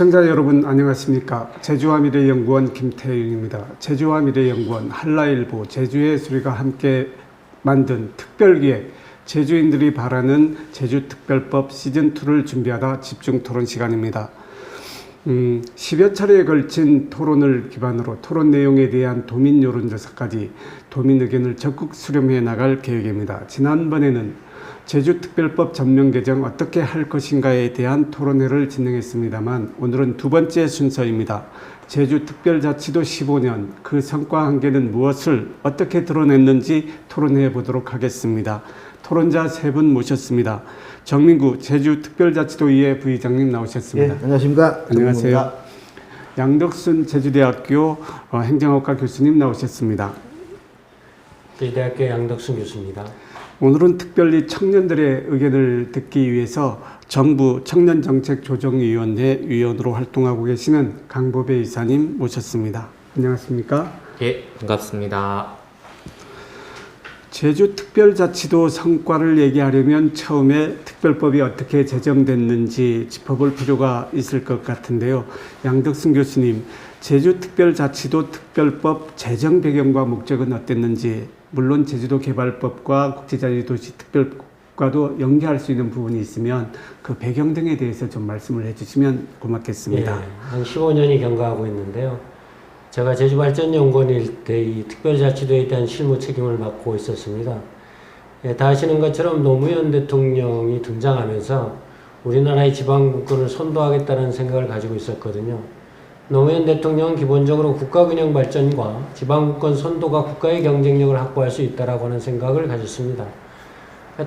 시청자 여러분 안녕하십니까. 제주와 미래연구원 김태윤입니다. 제주와 미래연구원, 한라일보, 제주의 소리가 함께 만든 특별기획 제주인들이 바라는 제주특별법 시즌2를 준비하다 집중 토론 시간입니다. 10여 차례에 걸친 토론을 기반으로 토론 내용에 대한 도민 여론조사까지 도민 의견을 적극 수렴해 나갈 계획입니다. 지난번에는 제주특별법 전면 개정 어떻게 할 것인가에 대한 토론회를 진행했습니다만 오늘은 두 번째 순서입니다. 제주특별자치도 15년 그 성과 한계는 무엇을 어떻게 드러냈는지 토론해 보도록 하겠습니다. 토론자 세 분 모셨습니다. 정민구 제주특별자치도의회 부의장님 나오셨습니다. 네, 안녕하십니까. 안녕하세요. 양덕순 제주대학교 행정학과 교수님 나오셨습니다. 제주대학교 양덕순 교수입니다. 오늘은 특별히 청년들의 의견을 듣기 위해서 정부 청년정책조정위원회 위원으로 활동하고 계시는 강보배 이사님 모셨습니다. 안녕하십니까? 예, 반갑습니다. 제주특별자치도 성과를 얘기하려면 처음에 특별법이 어떻게 제정됐는지 짚어볼 필요가 있을 것 같은데요. 양덕순 교수님, 제주특별자치도 특별법 제정 배경과 목적은 어땠는지, 물론 제주도 개발법과 국제자유도시 특별법과도 연계할 수 있는 부분이 있으면 그 배경 등에 대해서 좀 말씀을 해주시면 고맙겠습니다. 예, 한 15년이 경과하고 있는데요. 제가 제주발전연구원일 때 이 특별자치도에 대한 실무 책임을 맡고 있었습니다. 예, 다 아시는 것처럼 노무현 대통령이 등장하면서 우리나라의 지방분권을 선도하겠다는 생각을 가지고 있었거든요. 노무현 대통령은 기본적으로 국가균형 발전과 지방분권 선도가 국가의 경쟁력을 확보할 수 있다라고 하는 생각을 가졌습니다.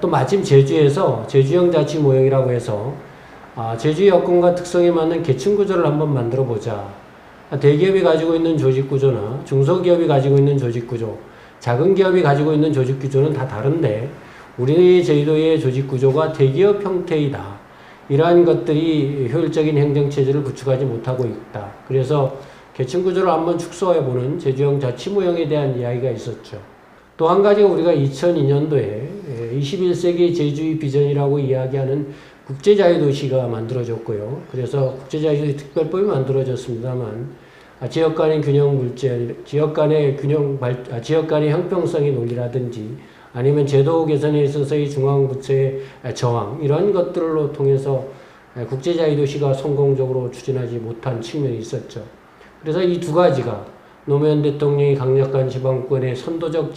또 마침 제주에서 제주형 자치 모형이라고 해서 제주의 여건과 특성에 맞는 계층구조를 한번 만들어보자. 대기업이 가지고 있는 조직구조나 중소기업이 가지고 있는 조직구조, 작은 기업이 가지고 있는 조직구조는 다 다른데 우리 제주도의 조직구조가 대기업 형태이다. 이러한 것들이 효율적인 행정체제를 구축하지 못하고 있다. 그래서 계층구조를 한번 축소해보는 제주형 자치모형에 대한 이야기가 있었죠. 또 한 가지가 우리가 2002년도에 21세기 제주의 비전이라고 이야기하는 국제자유도시가 만들어졌고요. 그래서 국제자유도시 특별법이 만들어졌습니다만 지역 간의 균형 물질, 지역 간의 형평성의 논리라든지 아니면 제도 개선에 있어서의 중앙부처의 저항 이런 것들로 통해서 국제자유도시가 성공적으로 추진하지 못한 측면이 있었죠. 그래서 이 두 가지가 노무현 대통령이 강력한 지방권의 선도적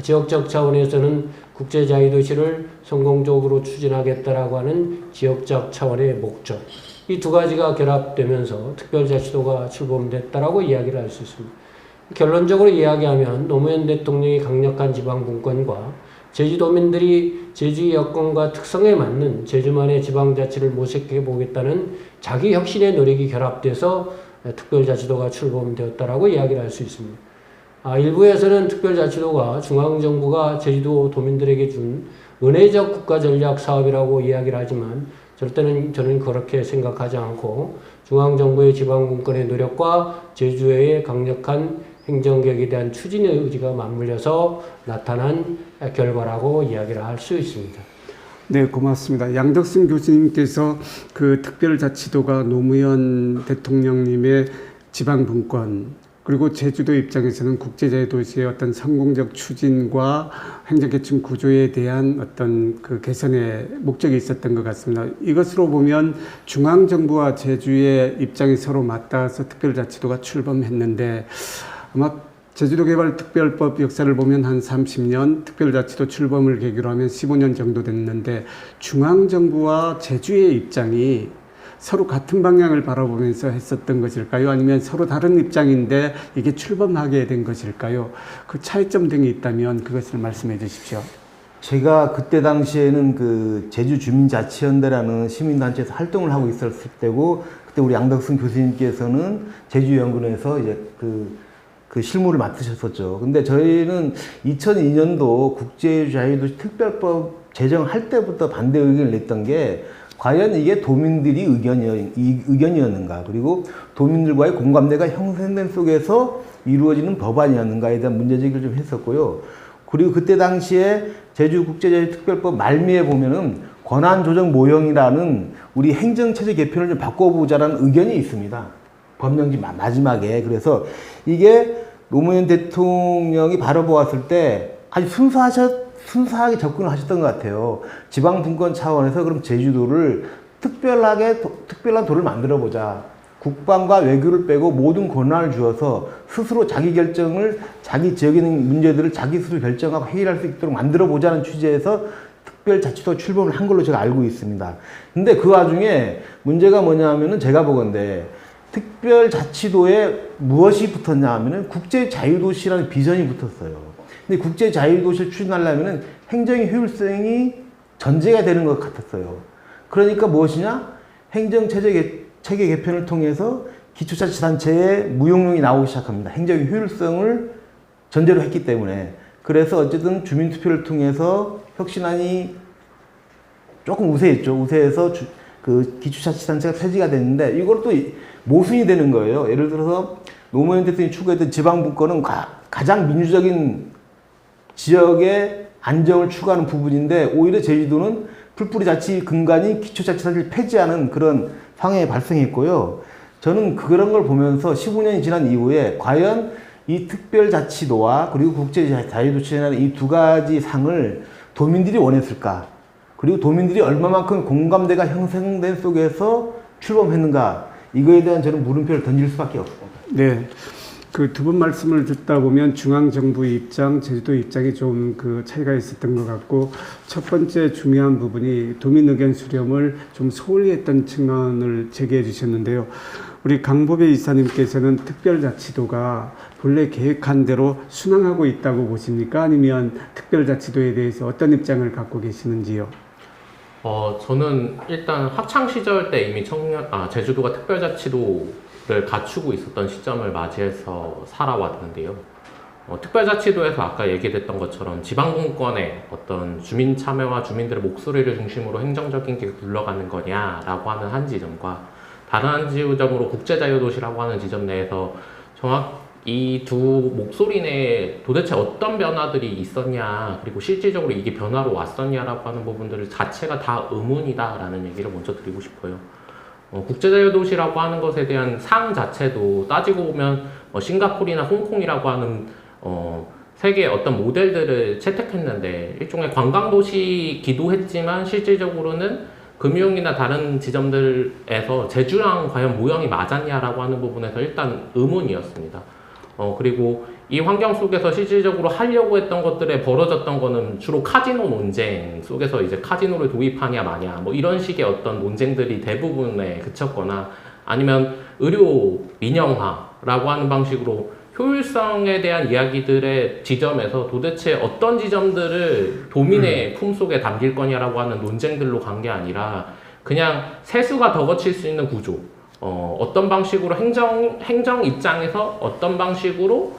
지역적 차원에서는 국제자유도시를 성공적으로 추진하겠다라고 하는 지역적 차원의 목적. 이 두 가지가 결합되면서 특별자치도가 출범됐다라고 이야기를 할 수 있습니다. 결론적으로 이야기하면 노무현 대통령이 강력한 지방분권과 제주도민들이 제주의 여건과 특성에 맞는 제주만의 지방자치를 모색해 보겠다는 자기 혁신의 노력이 결합돼서 특별자치도가 출범되었다라고 이야기를 할 수 있습니다. 일부에서는 특별자치도가 중앙정부가 제주도 도민들에게 준 은혜적 국가전략 사업이라고 이야기를 하지만 저는 그렇게 생각하지 않고 중앙정부의 지방분권의 노력과 제주의 강력한 행정개혁에 대한 추진의 의지가 맞물려서 나타난 결과라고 이야기를 할 수 있습니다. 네, 고맙습니다. 양덕순 교수님께서 그 특별자치도가 노무현 대통령님의 지방분권 그리고 제주도 입장에서는 국제자유도시의 어떤 성공적 추진과 행정계층 구조에 대한 어떤 그 개선의 목적이 있었던 것 같습니다. 이것으로 보면 중앙정부와 제주의 입장이 서로 맞닿아서 특별자치도가 출범했는데 아마 제주도개발특별법 역사를 보면 한 30년, 특별자치도 출범을 계기로 하면 15년 정도 됐는데 중앙정부와 제주의 입장이 서로 같은 방향을 바라보면서 했었던 것일까요? 아니면 서로 다른 입장인데 이게 출범하게 된 것일까요? 그 차이점 등이 있다면 그것을 말씀해 주십시오. 제가 그때 당시에는 그 제주주민자치연대라는 시민단체에서 활동을 하고 있었을 때고, 그때 우리 양덕순 교수님께서는 제주연구원에서 이제 그 실무를 맡으셨었죠. 근데 저희는 2002년도 국제자유도시 특별법 제정할 때부터 반대 의견을 냈던 게 과연 이게 도민들이 의견이었는가, 그리고 도민들과의 공감대가 형성된 속에서 이루어지는 법안이었는가에 대한 문제제기를 좀 했었고요. 그리고 그때 당시에 제주국제자유특별법 말미에 보면은 권한조정 모형이라는 우리 행정체제 개편을 좀 바꿔보자라는 의견이 있습니다. 법령지 마지막에. 그래서 이게 노무현 대통령이 바라보았을 때 아주 순수하게 접근을 하셨던 것 같아요. 지방분권 차원에서 그럼 제주도를 특별한 도를 만들어보자. 국방과 외교를 빼고 모든 권한을 주어서 스스로 자기 결정을 자기 지역에 있는 문제들을 자기 스스로 결정하고 해결할 수 있도록 만들어보자는 취지에서 특별자치도 출범을 한 걸로 제가 알고 있습니다. 근데 그 와중에 문제가 뭐냐 하면은 제가 보건데 특별자치도에 무엇이 붙었냐 하면은 국제자유도시라는 비전이 붙었어요. 근데 국제자유도시를 추진하려면은 행정의 효율성이 전제가 되는 것 같았어요. 그러니까 무엇이냐? 행정체제 개편을 통해서 기초자치단체의 무용론이 나오기 시작합니다. 행정의 효율성을 전제로 했기 때문에. 그래서 어쨌든 주민투표를 통해서 혁신안이 조금 우세했죠. 우세해서 그 기초자치단체가 폐지가 됐는데 이걸 또 모순이 되는 거예요. 예를 들어서 노무현 대통령이 추구했던 지방분권은 가장 민주적인 지역의 안정을 추구하는 부분인데 오히려 제주도는 풀뿌리 자치 근간인 기초자치단체를 폐지하는 그런 상황이 발생했고요. 저는 그런 걸 보면서 15년이 지난 이후에 과연 이 특별자치도와 그리고 국제자유도시라는 이 두 가지 상을 도민들이 원했을까? 그리고 도민들이 얼마만큼 공감대가 형성된 속에서 출범했는가? 이거에 대한 저는 물음표를 던질 수밖에 없습니다. 네. 그 두 분 말씀을 듣다 보면 중앙정부 입장, 제주도 입장이 좀 그 차이가 있었던 것 같고, 첫 번째 중요한 부분이 도민 의견 수렴을 좀 소홀히 했던 측면을 제기해 주셨는데요. 우리 강보배 이사님께서는 특별자치도가 본래 계획한 대로 순항하고 있다고 보십니까? 아니면 특별자치도에 대해서 어떤 입장을 갖고 계시는지요? 저는 일단 학창 시절 때 이미 제주도가 특별자치도를 갖추고 있었던 시점을 맞이해서 살아왔는데요. 특별자치도에서 아까 얘기됐던 것처럼 지방분권의 어떤 주민 참여와 주민들의 목소리를 중심으로 행정적인 게 굴러가는 거냐라고 하는 한 지점과 다른 한 지점으로 국제자유도시라고 하는 지점 내에서 이 두 목소리 내에 도대체 어떤 변화들이 있었냐, 그리고 실질적으로 이게 변화로 왔었냐라고 하는 부분들 자체가 다 의문이다라는 얘기를 먼저 드리고 싶어요. 국제자유도시라고 하는 것에 대한 상 자체도 따지고 보면 싱가포르나 홍콩이라고 하는 세계의 어떤 모델들을 채택했는데 일종의 관광도시기도 했지만 실질적으로는 금융이나 다른 지점들에서 제주랑 과연 모형이 맞았냐라고 하는 부분에서 일단 의문이었습니다. 그리고 이 환경 속에서 실질적으로 하려고 했던 것들에 벌어졌던 거는 주로 카지노 논쟁 속에서 이제 카지노를 도입하냐 마냐 뭐 이런 식의 어떤 논쟁들이 대부분에 그쳤거나 아니면 의료 민영화라고 하는 방식으로 효율성에 대한 이야기들의 지점에서 도대체 어떤 지점들을 도민의 품속에 담길 거냐라고 하는 논쟁들로 간 게 아니라 그냥 세수가 더 거칠 수 있는 구조, 어떤 방식으로 행정 입장에서 어떤 방식으로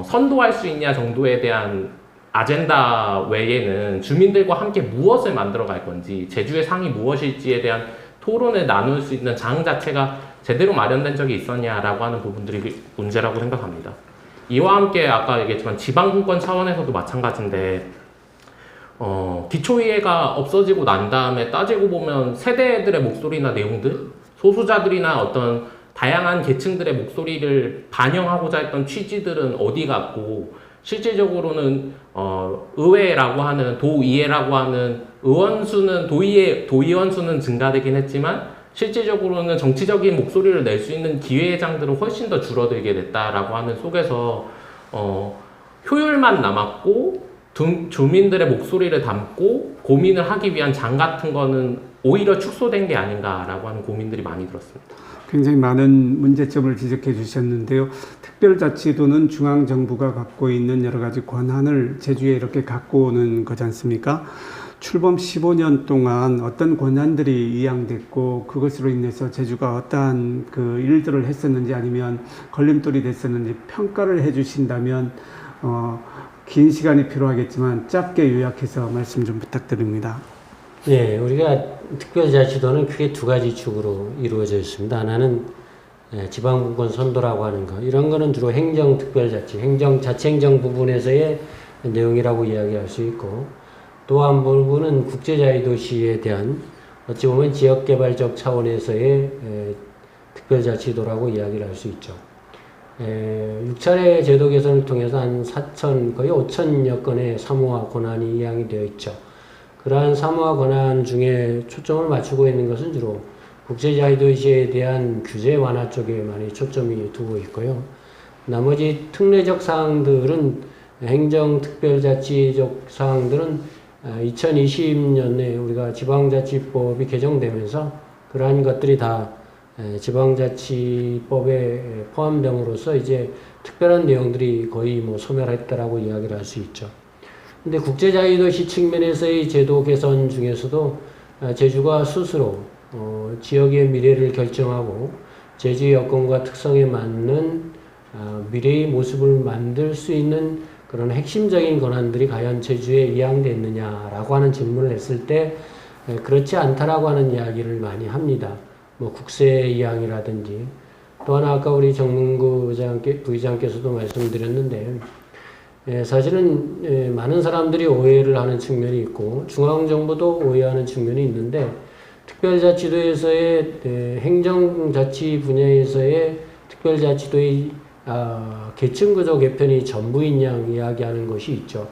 선도할 수 있냐 정도에 대한 아젠다 외에는 주민들과 함께 무엇을 만들어 갈 건지, 제주의 상이 무엇일지에 대한 토론을 나눌 수 있는 장 자체가 제대로 마련된 적이 있었냐라고 하는 부분들이 문제라고 생각합니다. 이와 함께 아까 얘기했지만 지방분권 차원에서도 마찬가지인데 기초이해가 없어지고 난 다음에 따지고 보면 세대들의 목소리나 내용들, 소수자들이나 어떤 다양한 계층들의 목소리를 반영하고자 했던 취지들은 어디 갔고 실질적으로는 의회라고 하는 도의회라고 하는 의원수는 도의원 수는 증가되긴 했지만 실질적으로는 정치적인 목소리를 낼 수 있는 기회장들은 훨씬 더 줄어들게 됐다라고 하는 속에서 효율만 남았고 주민들의 목소리를 담고 고민을 하기 위한 장 같은 거는 오히려 축소된 게 아닌가라고 하는 고민들이 많이 들었습니다. 굉장히 많은 문제점을 지적해 주셨는데요. 특별자치도는 중앙정부가 갖고 있는 여러 가지 권한을 제주에 이렇게 갖고 오는 거지 않습니까? 출범 15년 동안 어떤 권한들이 이양됐고 그것으로 인해서 제주가 어떠한 그 일들을 했었는지 아니면 걸림돌이 됐었는지 평가를 해 주신다면 긴 시간이 필요하겠지만 짧게 요약해서 말씀 좀 부탁드립니다. 네, 우리가 특별자치도는 크게 두 가지 축으로 이루어져 있습니다. 하나는 지방분권 선도라고 하는 거, 이런 거는 주로 행정특별자치, 자치행정 부분에서의 내용이라고 이야기할 수 있고, 또 한 부분은 국제자유도시에 대한 어찌 보면 지역개발적 차원에서의 특별자치도라고 이야기를 할 수 있죠. 6차례 제도 개선을 통해서 한 4천, 거의 5천여 건의 사무화 권한이 이양이 되어 있죠. 그러한 사무화 권한 중에 초점을 맞추고 있는 것은 주로 국제자유도시에 대한 규제 완화 쪽에 많이 초점이 두고 있고요. 나머지 특례적 사항들은 행정특별자치적 사항들은 2020년에 우리가 지방자치법이 개정되면서 그러한 것들이 다 지방자치법에 포함됨으로써 이제 특별한 내용들이 거의 뭐 소멸했다라고 이야기를 할 수 있죠. 근데 국제자유도시 측면에서의 제도 개선 중에서도 제주가 스스로 지역의 미래를 결정하고 제주 여건과 특성에 맞는 미래의 모습을 만들 수 있는 그런 핵심적인 권한들이 과연 제주에 이양됐느냐라고 하는 질문을 했을 때 그렇지 않다라고 하는 이야기를 많이 합니다. 뭐 국세 이양이라든지 또 하나 아까 우리 정문구 부의장께서도 말씀드렸는데 사실은 많은 사람들이 오해를 하는 측면이 있고 중앙정부도 오해하는 측면이 있는데 특별자치도에서의 행정자치 분야에서의 특별자치도의 계층구조 개편이 전부인 양 이야기하는 것이 있죠.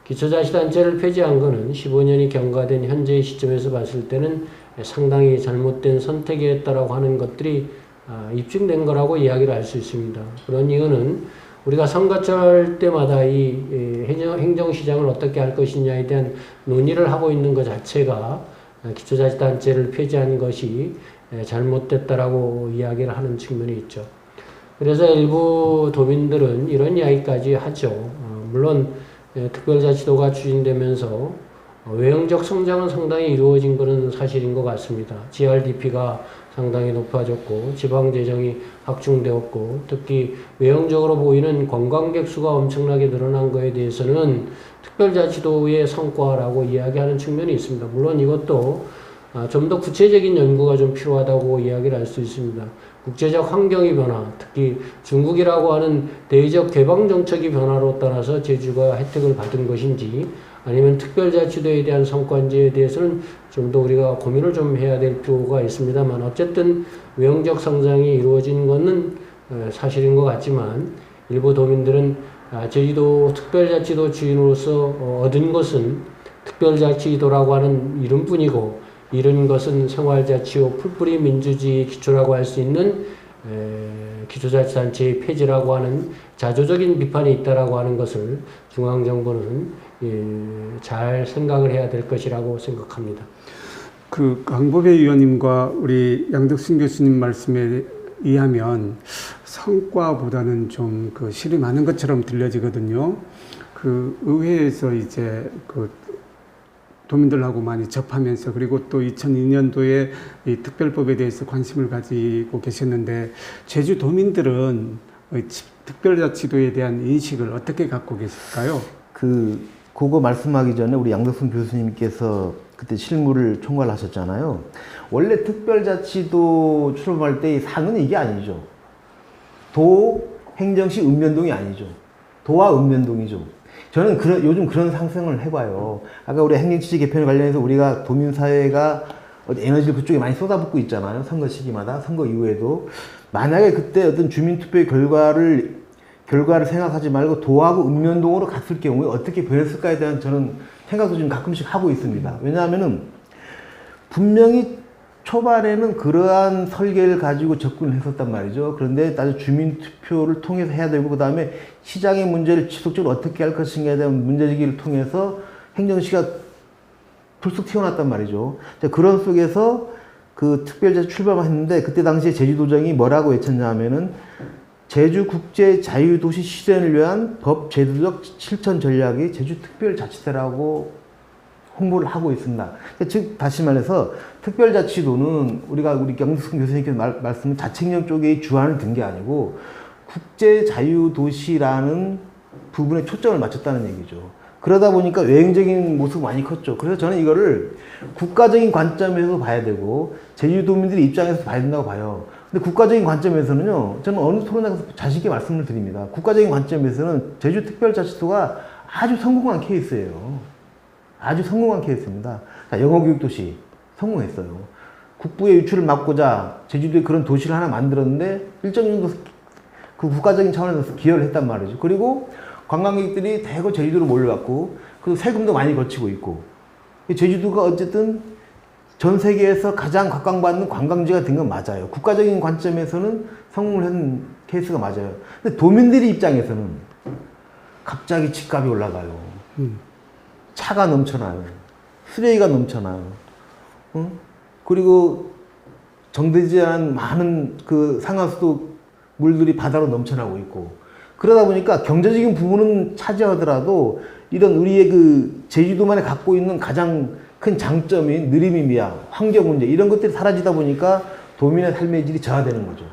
기초자치단체를 폐지한 것은 15년이 경과된 현재의 시점에서 봤을 때는 상당히 잘못된 선택이었다라고 하는 것들이 입증된 거라고 이야기를 할 수 있습니다. 그런 이유는 우리가 선거철 때마다 이 행정시장을 어떻게 할 것이냐에 대한 논의를 하고 있는 것 자체가 기초자치단체를 폐지한 것이 잘못됐다라고 이야기를 하는 측면이 있죠. 그래서 일부 도민들은 이런 이야기까지 하죠. 물론 특별자치도가 추진되면서 외형적 성장은 상당히 이루어진 것은 사실인 것 같습니다. GRDP가 상당히 높아졌고 지방재정이 확충되었고 특히 외형적으로 보이는 관광객 수가 엄청나게 늘어난 것에 대해서는 특별자치도의 성과라고 이야기하는 측면이 있습니다. 물론 이것도 좀 더 구체적인 연구가 좀 필요하다고 이야기를 할 수 있습니다. 국제적 환경의 변화, 특히 중국이라고 하는 대의적 개방 정책의 변화로 따라서 제주가 혜택을 받은 것인지 아니면 특별자치도에 대한 성과인지에 대해서는 좀 더 우리가 고민을 좀 해야 될 필요가 있습니다만 어쨌든 외형적 성장이 이루어진 것은 사실인 것 같지만 일부 도민들은 제주도 특별자치도 주인으로서 얻은 것은 특별자치도라고 하는 이름뿐이고 이런 것은 생활자치호 풀뿌리 민주주의 기초라고 할 수 있는 기초자치단체의 폐지라고 하는 자조적인 비판이 있다라고 하는 것을 중앙정부는 잘 생각을 해야 될 것이라고 생각합니다. 그 강보배 의원님과 우리 양덕순 교수님 말씀에 의하면 성과보다는 좀 그 실이 많은 것처럼 들려지거든요. 그 의회에서 이제 그 도민들하고 많이 접하면서 그리고 또 2002년도에 이 특별법에 대해서 관심을 가지고 계셨는데 제주 도민들은 특별자치도에 대한 인식을 어떻게 갖고 계실까요? 그거 말씀하기 전에 우리 양덕순 교수님께서 그때 실무를 총괄 하셨잖아요. 원래 특별자치도 출범할 때 상은 이게 아니죠. 도, 행정시, 읍면동이 아니죠. 도와 읍면동이죠. 저는 요즘 그런 상상을 해봐요. 아까 우리 행정지지 개편 관련해서 우리가 도민사회가 에너지를 그쪽에 많이 쏟아붓고 있잖아요. 선거 시기마다, 선거 이후에도. 만약에 그때 어떤 주민투표의 결과를 생각하지 말고 도하고 읍면동으로 갔을 경우에 어떻게 변했을까에 대한 저는 생각도 좀 가끔씩 하고 있습니다. 왜냐하면은 분명히 초반에는 그러한 설계를 가지고 접근을 했었단 말이죠. 그런데 나중에 주민투표를 통해서 해야 되고 그 다음에 시장의 문제를 지속적으로 어떻게 할 것인가에 대한 문제제기를 통해서 행정시가 불쑥 튀어났단 말이죠. 그런 속에서 그 특별자치 출범했는데 그때 당시에 제주도정이 뭐라고 외쳤냐 하면은 제주국제자유도시 실현을 위한 법 제도적 실천 전략이 제주특별자치도라고 홍보를 하고 있습니다. 즉 다시 말해서 특별자치도는 우리 양덕순 교수님께서 말씀은 자책령 쪽에 주안을 든 게 아니고 국제자유도시라는 부분에 초점을 맞췄다는 얘기죠. 그러다 보니까 외형적인 모습이 많이 컸죠. 그래서 저는 이거를 국가적인 관점에서 봐야 되고 제주도민들의 입장에서 봐야 된다고 봐요. 근데 국가적인 관점에서는요, 저는 어느 토론에서 자신 있게 말씀을 드립니다. 국가적인 관점에서는 제주특별자치도가 아주 성공한 케이스예요. 아주 성공한 케이스입니다. 자, 영어교육도시 성공했어요. 국부의 유출을 막고자 제주도에 그런 도시를 하나 만들었는데 일정 정도 그 국가적인 차원에서 기여를 했단 말이죠. 그리고 관광객들이 대거 제주도로 몰려왔고 그리고 세금도 많이 거치고 있고 제주도가 어쨌든 전 세계에서 가장 각광받는 관광지가 된 건 맞아요. 국가적인 관점에서는 성공을 한 케이스가 맞아요. 근데 도민들의 입장에서는 갑자기 집값이 올라가요. 차가 넘쳐나요. 쓰레기가 넘쳐나요. 그리고 정되지 않은 많은 그 상하수도 물들이 바다로 넘쳐나고 있고 그러다 보니까 경제적인 부분은 차지하더라도 이런 우리의 그 제주도만이 갖고 있는 가장 큰 장점인 느림임이야 환경 문제 이런 것들이 사라지다 보니까 도민의 삶의 질이 저하되는 거죠.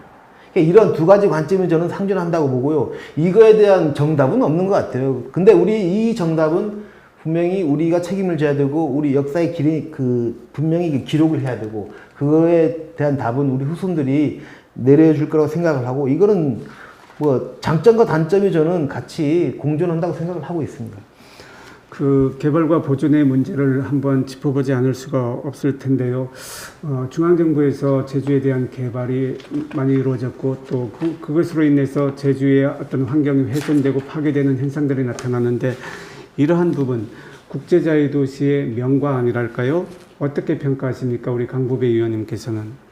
그러니까 이런 두 가지 관점이 저는 상존한다고 보고요. 이거에 대한 정답은 없는 것 같아요. 근데 우리 이 정답은 분명히 우리가 책임을 져야 되고 우리 역사의 길이 분명히 기록을 해야 되고 그거에 대한 답은 우리 후손들이 내려줄 거라고 생각을 하고 이거는 뭐 장점과 단점이 저는 같이 공존한다고 생각을 하고 있습니다. 그 개발과 보존의 문제를 한번 짚어보지 않을 수가 없을 텐데요. 중앙정부에서 제주에 대한 개발이 많이 이루어졌고 또 그것으로 인해서 제주의 어떤 환경이 훼손되고 파괴되는 현상들이 나타나는데 이러한 부분 국제자유도시의 명과안이랄까요? 어떻게 평가하십니까? 우리 강보배 의원님께서는.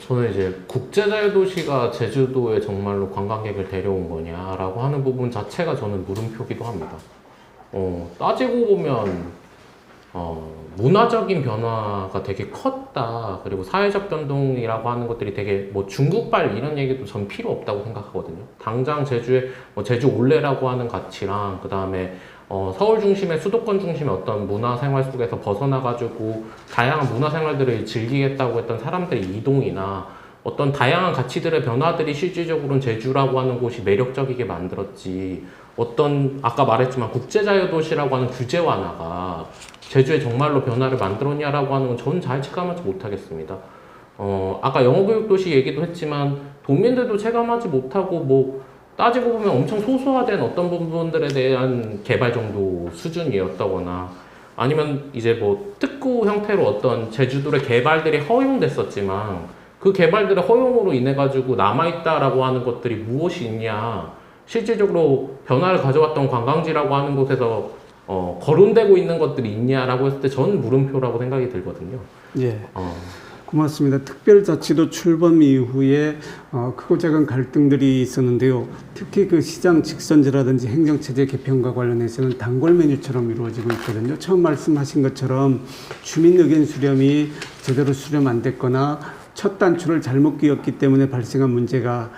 저는 이제 국제자유도시가 제주도에 정말로 관광객을 데려온 거냐라고 하는 부분 자체가 저는 물음표기도 합니다. 따지고 보면, 문화적인 변화가 되게 컸다. 그리고 사회적 변동이라고 하는 것들이 되게 뭐 중국발 이런 얘기도 전 필요 없다고 생각하거든요. 당장 제주에 제주 올레라고 하는 가치랑 그 다음에 서울 중심의 수도권 중심의 어떤 문화생활 속에서 벗어나가지고 다양한 문화생활들을 즐기겠다고 했던 사람들의 이동이나 어떤 다양한 가치들의 변화들이 실질적으로는 제주라고 하는 곳이 매력적이게 만들었지 어떤 아까 말했지만 국제자유도시라고 하는 규제 완화가 제주에 정말로 변화를 만들었냐라고 하는 건 저는 잘 체감하지 못하겠습니다. 아까 영어교육도시 얘기도 했지만 도민들도 체감하지 못하고 뭐 따지고 보면 엄청 소소화된 어떤 부분들에 대한 개발 정도 수준이었다거나 아니면 이제 뭐 특구 형태로 어떤 제주도의 개발들이 허용됐었지만 그 개발들의 허용으로 인해 가지고 남아있다라고 하는 것들이 무엇이 있냐 실질적으로 변화를 가져왔던 관광지라고 하는 곳에서 거론되고 있는 것들이 있냐라고 했을 때 저는 물음표라고 생각이 들거든요. 예. 고맙습니다. 특별자치도 출범 이후에 크고 작은 갈등들이 있었는데요. 특히 그 시장 직선제라든지 행정체제 개편과 관련해서는 단골 메뉴처럼 이루어지고 있거든요. 처음 말씀하신 것처럼 주민 의견 수렴이 제대로 수렴 안 됐거나 첫 단추를 잘못 끼웠기 때문에 발생한 문제가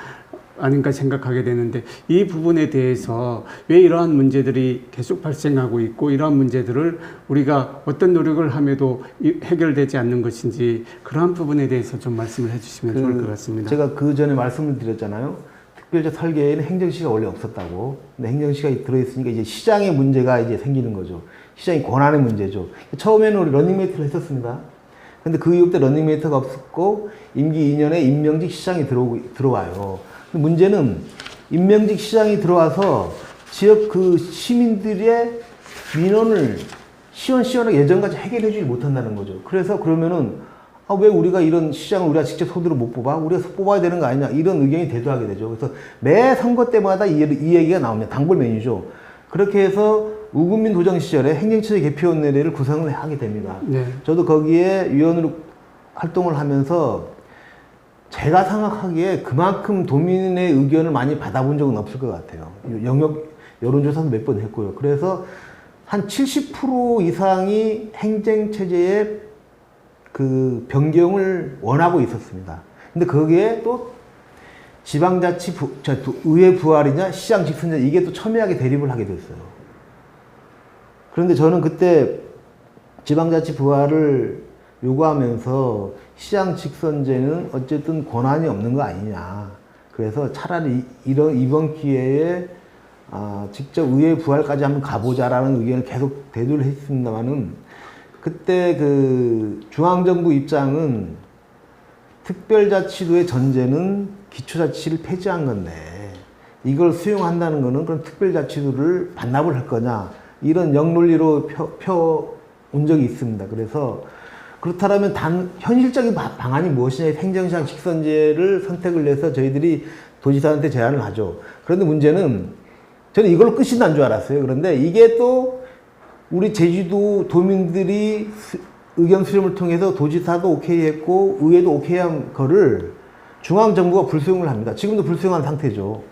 아닌가 생각하게 되는데 이 부분에 대해서 왜 이러한 문제들이 계속 발생하고 있고 이러한 문제들을 우리가 어떤 노력을 함에도 해결되지 않는 것인지 그러한 부분에 대해서 좀 말씀을 해주시면 좋을 것 같습니다. 제가 그 전에 말씀을 드렸잖아요. 특별자 설계에는 행정시가 원래 없었다고. 근데 행정시가 들어있으니까 이제 시장의 문제가 이제 생기는 거죠. 시장의 권한의 문제죠. 처음에는 우리 러닝메이트를 했었습니다. 근데 그 이후부터 러닝메이트가 없었고 임기 2년에 임명직 시장이 들어와요. 문제는 임명직 시장이 들어와서 지역 그 시민들의 민원을 시원시원하게 예전까지 해결해 주지 못한다는 거죠. 그래서 그러면은 왜 우리가 이런 시장을 우리가 직접 손으로 못 뽑아? 우리가 뽑아야 되는 거 아니냐? 이런 의견이 대두하게 되죠. 그래서 매 선거 때마다 이 얘기가 나옵니다. 단골 메뉴죠. 그렇게 해서 우금민 도정 시절에 행정체제 개편위원회를 구성을 하게 됩니다. 네. 저도 거기에 위원으로 활동을 하면서 제가 생각하기에 그만큼 도민의 의견을 많이 받아본 적은 없을 것 같아요. 영역 여론조사도 몇 번 했고요. 그래서 한 70% 이상이 행정체제의 그 변경을 원하고 있었습니다. 근데 거기에 또 지방자치 의회 부활이냐 시장 직선제 이게 또 첨예하게 대립을 하게 됐어요. 그런데 저는 그때 지방자치 부활을 요구하면서 시장 직선제는 어쨌든 권한이 없는 거 아니냐. 그래서 차라리 이번 기회에 직접 의회 부활까지 한번 가보자라는 의견을 계속 대두를 했습니다만은 그때 그 중앙정부 입장은 특별자치도의 전제는 기초자치를 폐지한 건데 이걸 수용한다는 거는 그럼 특별자치도를 반납을 할 거냐. 이런 역논리로 펴온 적이 있습니다. 그래서 그렇다면 현실적인 방안이 무엇이냐, 행정시장 직선제를 선택을 해서 저희들이 도지사한테 제안을 하죠. 그런데 문제는 저는 이걸로 끝이 난 줄 알았어요. 그런데 이게 또 우리 제주도 도민들이 의견 수렴을 통해서 도지사도 오케이 했고 의회도 오케이 한 거를 중앙정부가 불수용을 합니다. 지금도 불수용한 상태죠.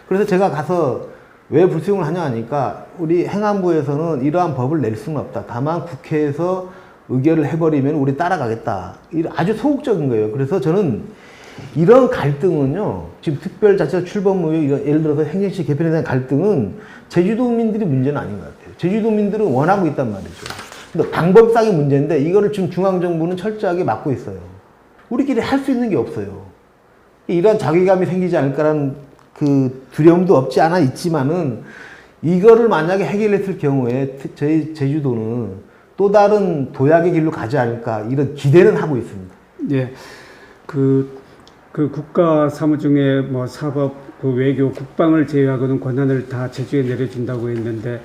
그래서 제가 가서 왜 불수용을 하냐 하니까 우리 행안부에서는 이러한 법을 낼 수는 없다. 다만 국회에서 의결을 해버리면 우리 따라가겠다. 아주 소극적인 거예요. 그래서 저는 이런 갈등은요, 지금 특별자치가 출범 의혹, 예를 들어서 행정시 개편에 대한 갈등은 제주도민들이 문제는 아닌 것 같아요. 제주도민들은 원하고 있단 말이죠. 근데 방법상의 문제인데 이거를 지금 중앙정부는 철저하게 막고 있어요. 우리끼리 할 수 있는 게 없어요. 이러한 자괴감이 생기지 않을까라는 그 두려움도 없지 않아 있지만은 이거를 만약에 해결했을 경우에 저희 제주도는 또 다른 도약의 길로 가지 않을까 이런 기대는 하고 있습니다. 예, 그 국가 사무 중에 뭐 사법, 그 외교, 국방을 제외하고는 권한을 다 제주에 내려준다고 했는데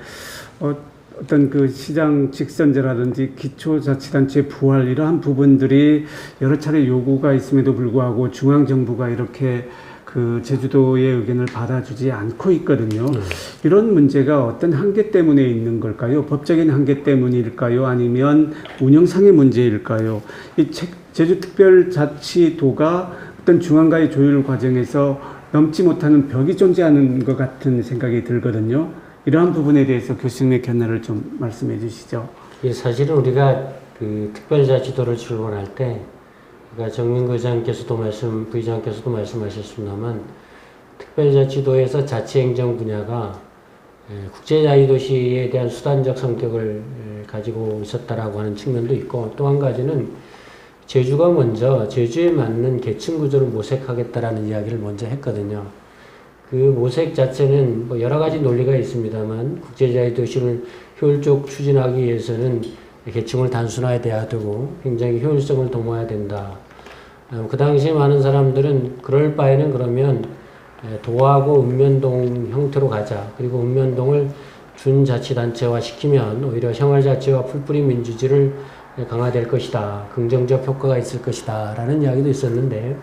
어떤 그 시장 직선제라든지 기초자치단체 부활 이러한 부분들이 여러 차례 요구가 있음에도 불구하고 중앙정부가 이렇게 그 제주도의 의견을 받아주지 않고 있거든요. 이런 문제가 어떤 한계 때문에 있는 걸까요? 법적인 한계 때문일까요? 아니면 운영상의 문제일까요? 이 제주특별자치도가 어떤 중앙과의 조율 과정에서 넘지 못하는 벽이 존재하는 것 같은 생각이 들거든요. 이러한 부분에 대해서 교수님의 견해를 좀 말씀해 주시죠. 사실은 우리가 그 특별자치도를 출범할 때, 그러니까 정민구 의장께서도 부의장께서도 말씀하셨습니다만, 특별자치도에서 자치행정 분야가 국제자유도시에 대한 수단적 성격을 가지고 있었다라고 하는 측면도 있고, 또 한 가지는 제주가 먼저 제주에 맞는 계층 구조를 모색하겠다라는 이야기를 먼저 했거든요. 그 모색 자체는 뭐 여러 가지 논리가 있습니다만 국제자유도시를 효율적 추진하기 위해서는 계층을 단순화해야 되고 굉장히 효율성을 도모해야 된다. 그 당시에 많은 사람들은 그럴 바에는 그러면 도하고 읍면동 형태로 가자. 그리고 읍면동을 준자치단체화 시키면 오히려 생활자치와 풀뿌리 민주주의를 강화될 것이다. 긍정적 효과가 있을 것이다. 라는 이야기도 있었는데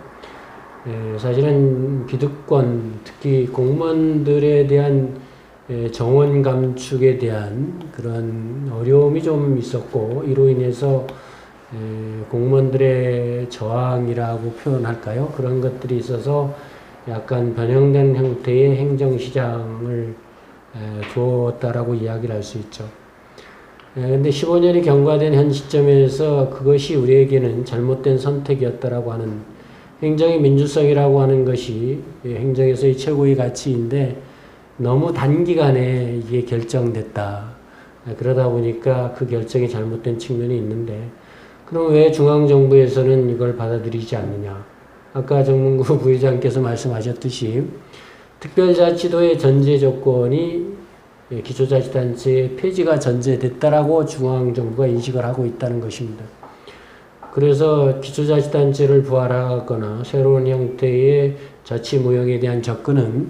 사실은 기득권, 특히 공무원들에 대한 정원 감축에 대한 그런 어려움이 좀 있었고 이로 인해서 공무원들의 저항이라고 표현할까요? 그런 것들이 있어서 약간 변형된 형태의 행정시장을 주었다라고 이야기를 할 수 있죠. 근데 15년이 경과된 현 시점에서 그것이 우리에게는 잘못된 선택이었다라고 하는 행정의 민주성이라고 하는 것이 행정에서의 최고의 가치인데 너무 단기간에 이게 결정됐다. 그러다 보니까 그 결정이 잘못된 측면이 있는데 그럼 왜 중앙정부에서는 이걸 받아들이지 않느냐. 아까 정문구 부의장께서 말씀하셨듯이 특별자치도의 전제 조건이 기초자치단체의 폐지가 전제됐다라고 중앙정부가 인식을 하고 있다는 것입니다. 그래서 기초자치단체를 부활하거나 새로운 형태의 자치무역에 대한 접근은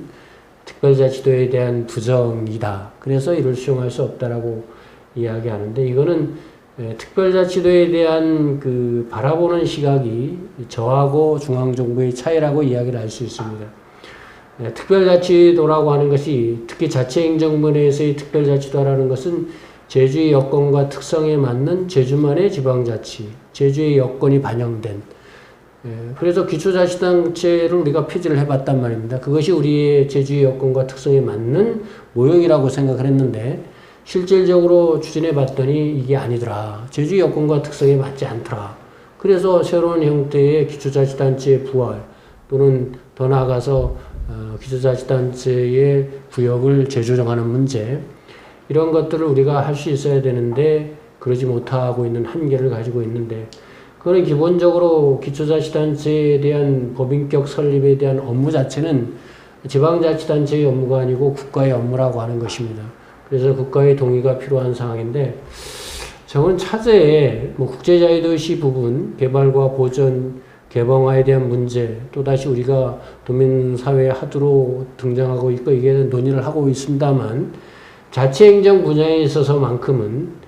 특별자치도에 대한 부정이다. 그래서 이를 수용할 수 없다라고 이야기하는데 이거는 특별자치도에 대한 그 바라보는 시각이 저하고 중앙정부의 차이라고 이야기를 할 수 있습니다. 특별자치도라고 하는 것이 특히 자치행정부에서의 특별자치도라는 것은 제주의 여건과 특성에 맞는 제주만의 지방자치, 제주의 여건이 반영된 그래서 기초자치단체를 우리가 폐지를 해봤단 말입니다. 그것이 우리의 제주의 여건과 특성에 맞는 모형이라고 생각을 했는데 실질적으로 추진해봤더니 이게 아니더라. 제주의 여건과 특성에 맞지 않더라. 그래서 새로운 형태의 기초자치단체의 부활 또는 더 나아가서 기초자치단체의 구역을 재조정하는 문제 이런 것들을 우리가 할 수 있어야 되는데 그러지 못하고 있는 한계를 가지고 있는데 그거는 기본적으로 기초자치단체에 대한 법인격 설립에 대한 업무 자체는 지방자치단체의 업무가 아니고 국가의 업무라고 하는 것입니다. 그래서 국가의 동의가 필요한 상황인데 저는 차제에 국제자유도시 부분 개발과 보전 개방화에 대한 문제 또다시 우리가 도민사회에 하도로 등장하고 있고 이게 논의를 하고 있습니다만 자치행정 분야에 있어서만큼은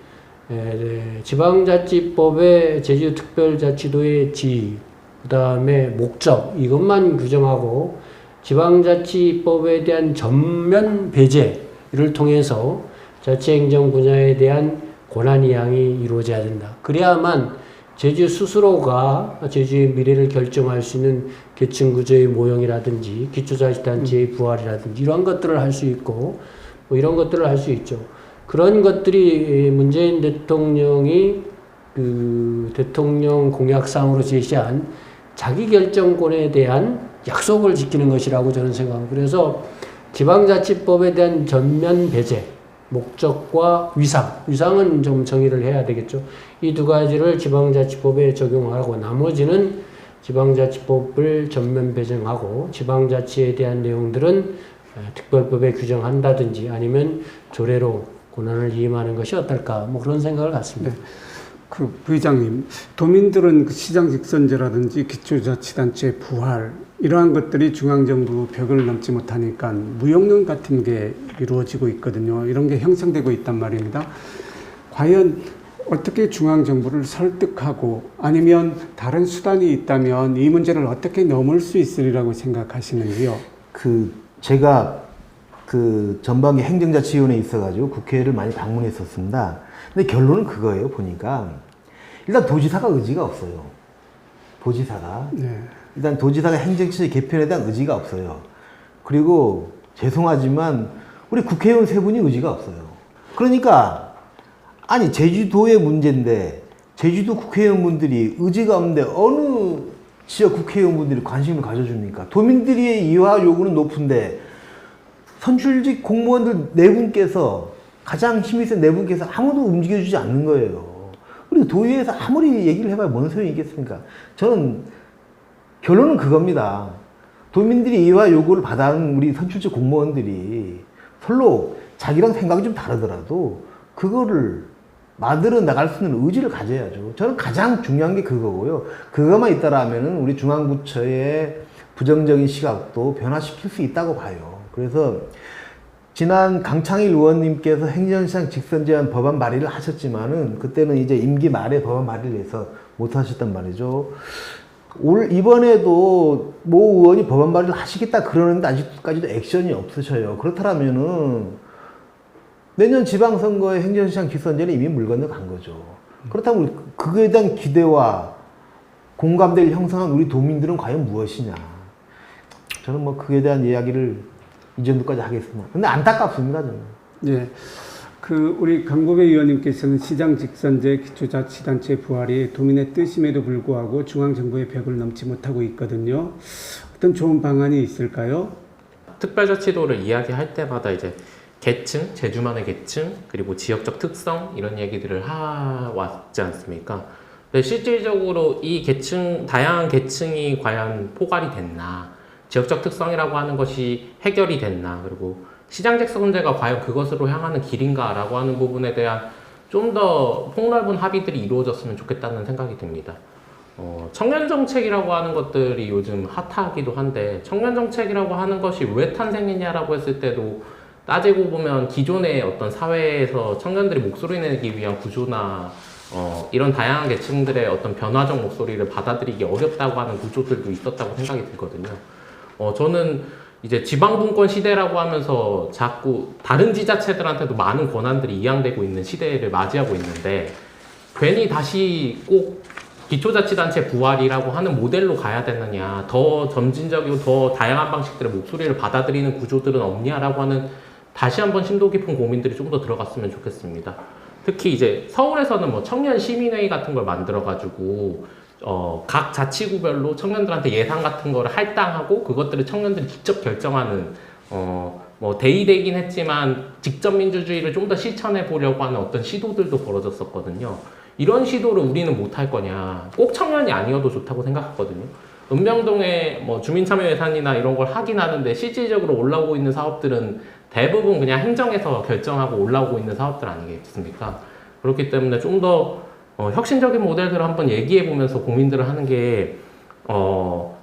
지방자치법의 제주특별자치도의 지위, 그 다음에 목적 이것만 규정하고 지방자치법에 대한 전면 배제를 통해서 자치행정 분야에 대한 권한 이양이 이루어져야 된다. 그래야만 제주 스스로가 제주의 미래를 결정할 수 있는 계층 구조의 모형이라든지 기초자치단체의 부활이라든지 이런 것들을 할 수 있고 뭐 이런 것들을 할 수 있죠. 그런 것들이 문재인 대통령이 그 대통령 공약상으로 제시한 자기결정권에 대한 약속을 지키는 것이라고 저는 생각합니다. 그래서 지방자치법에 대한 전면 배제, 목적과 위상은 좀 정의를 해야 되겠죠. 이 두 가지를 지방자치법에 적용하고 나머지는 지방자치법을 전면 배정하고 지방자치에 대한 내용들은 특별법에 규정한다든지 아니면 조례로 권한을 위임하는 것이 어떨까 뭐 그런 생각을 갖습니다. 네. 그 부의장님, 도민들은 그 시장 직선제라든지 기초자치단체 부활 이러한 것들이 중앙정부 벽을 넘지 못하니까 무용론 같은 게 이루어지고 있거든요. 이런 게 형성되고 있단 말입니다. 과연 어떻게 중앙정부를 설득하고 아니면 다른 수단이 있다면 이 문제를 어떻게 넘을 수 있으리라고 생각하시는지요? 제가 전방위 행정자치위원회에 있어가지고 국회를 많이 방문했었습니다. 근데 결론은 그거예요, 보니까. 일단 도지사가 의지가 없어요. 도지사가. 네. 일단 도지사가 행정체 개편에 대한 의지가 없어요. 그리고 죄송하지만 우리 국회의원 세 분이 의지가 없어요. 그러니까 아니 제주도의 문제인데 제주도 국회의원분들이 의지가 없는데 어느 지역 국회의원분들이 관심을 가져줍니까? 도민들의 이화 요구는 높은데 선출직 공무원들 네 분께서 가장 힘이 센 네 분께서 아무도 움직여주지 않는 거예요. 그리고 도의회에서 아무리 얘기를 해봐야 뭔 소용이 있겠습니까? 저는 결론은 그겁니다. 도민들이 이와 요구를 받아온 우리 선출직 공무원들이 서로 자기랑 생각이 좀 다르더라도 그거를 만들어 나갈 수 있는 의지를 가져야죠. 저는 가장 중요한 게 그거고요. 그거만 있다라면은 우리 중앙부처의 부정적인 시각도 변화시킬 수 있다고 봐요. 그래서 지난 강창일 의원님께서 행정시장 직선제한 법안 발의를 하셨지만은 그때는 이제 임기 말에 법안 발의를 해서 못 하셨단 말이죠. 이번에도 모 의원이 법안 발의를 하시겠다 그러는데 아직까지도 액션이 없으셔요. 그렇다면은 내년 지방선거의 행정시장 직선제는 이미 물 건너간 거죠. 그렇다면 그거에 대한 기대와 공감대를 형성한 우리 도민들은 과연 무엇이냐. 저는 뭐 그에 대한 이야기를 이 정도까지 하겠습니다. 근데 안타깝습니다, 저는. 예. 우리 강보배 의원님께서는 시장 직선제 기초자치단체 부활이 도민의 뜻임에도 불구하고 중앙정부의 벽을 넘지 못하고 있거든요. 어떤 좋은 방안이 있을까요? 특별자치도를 이야기할 때마다 이제 계층, 제주만의 계층, 그리고 지역적 특성 이런 얘기들을 해왔지 않습니까? 근데 실질적으로 이 계층, 다양한 계층이 과연 포괄이 됐나? 지역적 특성이라고 하는 것이 해결이 됐나? 그리고 시장 직선제가 과연 그것으로 향하는 길인가라고 하는 부분에 대한 좀 더 폭넓은 합의들이 이루어졌으면 좋겠다는 생각이 듭니다. 청년 정책이라고 하는 것들이 요즘 핫하기도 한데 청년 정책이라고 하는 것이 왜 탄생했냐라고 했을 때도 따지고 보면 기존의 어떤 사회에서 청년들이 목소리 내기 위한 구조나 이런 다양한 계층들의 어떤 변화적 목소리를 받아들이기 어렵다고 하는 구조들도 있었다고 생각이 들거든요. 저는 이제 지방분권 시대라고 하면서 자꾸 다른 지자체들한테도 많은 권한들이 이양되고 있는 시대를 맞이하고 있는데 괜히 다시 꼭 기초자치단체 부활이라고 하는 모델로 가야 되느냐, 더 점진적이고 더 다양한 방식들의 목소리를 받아들이는 구조들은 없냐라고 하는 다시 한번 심도 깊은 고민들이 좀 더 들어갔으면 좋겠습니다. 특히 이제 서울에서는 뭐 청년 시민회의 같은 걸 만들어가지고 각 자치구별로 청년들한테 예산 같은 거를 할당하고 그것들을 청년들이 직접 결정하는 뭐 대의되긴 했지만 직접 민주주의를 좀 더 실천해 보려고 하는 어떤 시도들도 벌어졌었거든요. 이런 시도를 우리는 못할 거냐? 꼭 청년이 아니어도 좋다고 생각하거든요. 읍명동에 뭐 주민참여 예산이나 이런 걸 하긴 하는데 실질적으로 올라오고 있는 사업들은 대부분 그냥 행정에서 결정하고 올라오고 있는 사업들 아니겠습니까? 그렇기 때문에 좀 더 혁신적인 모델들을 한번 얘기해 보면서 고민들을 하는 게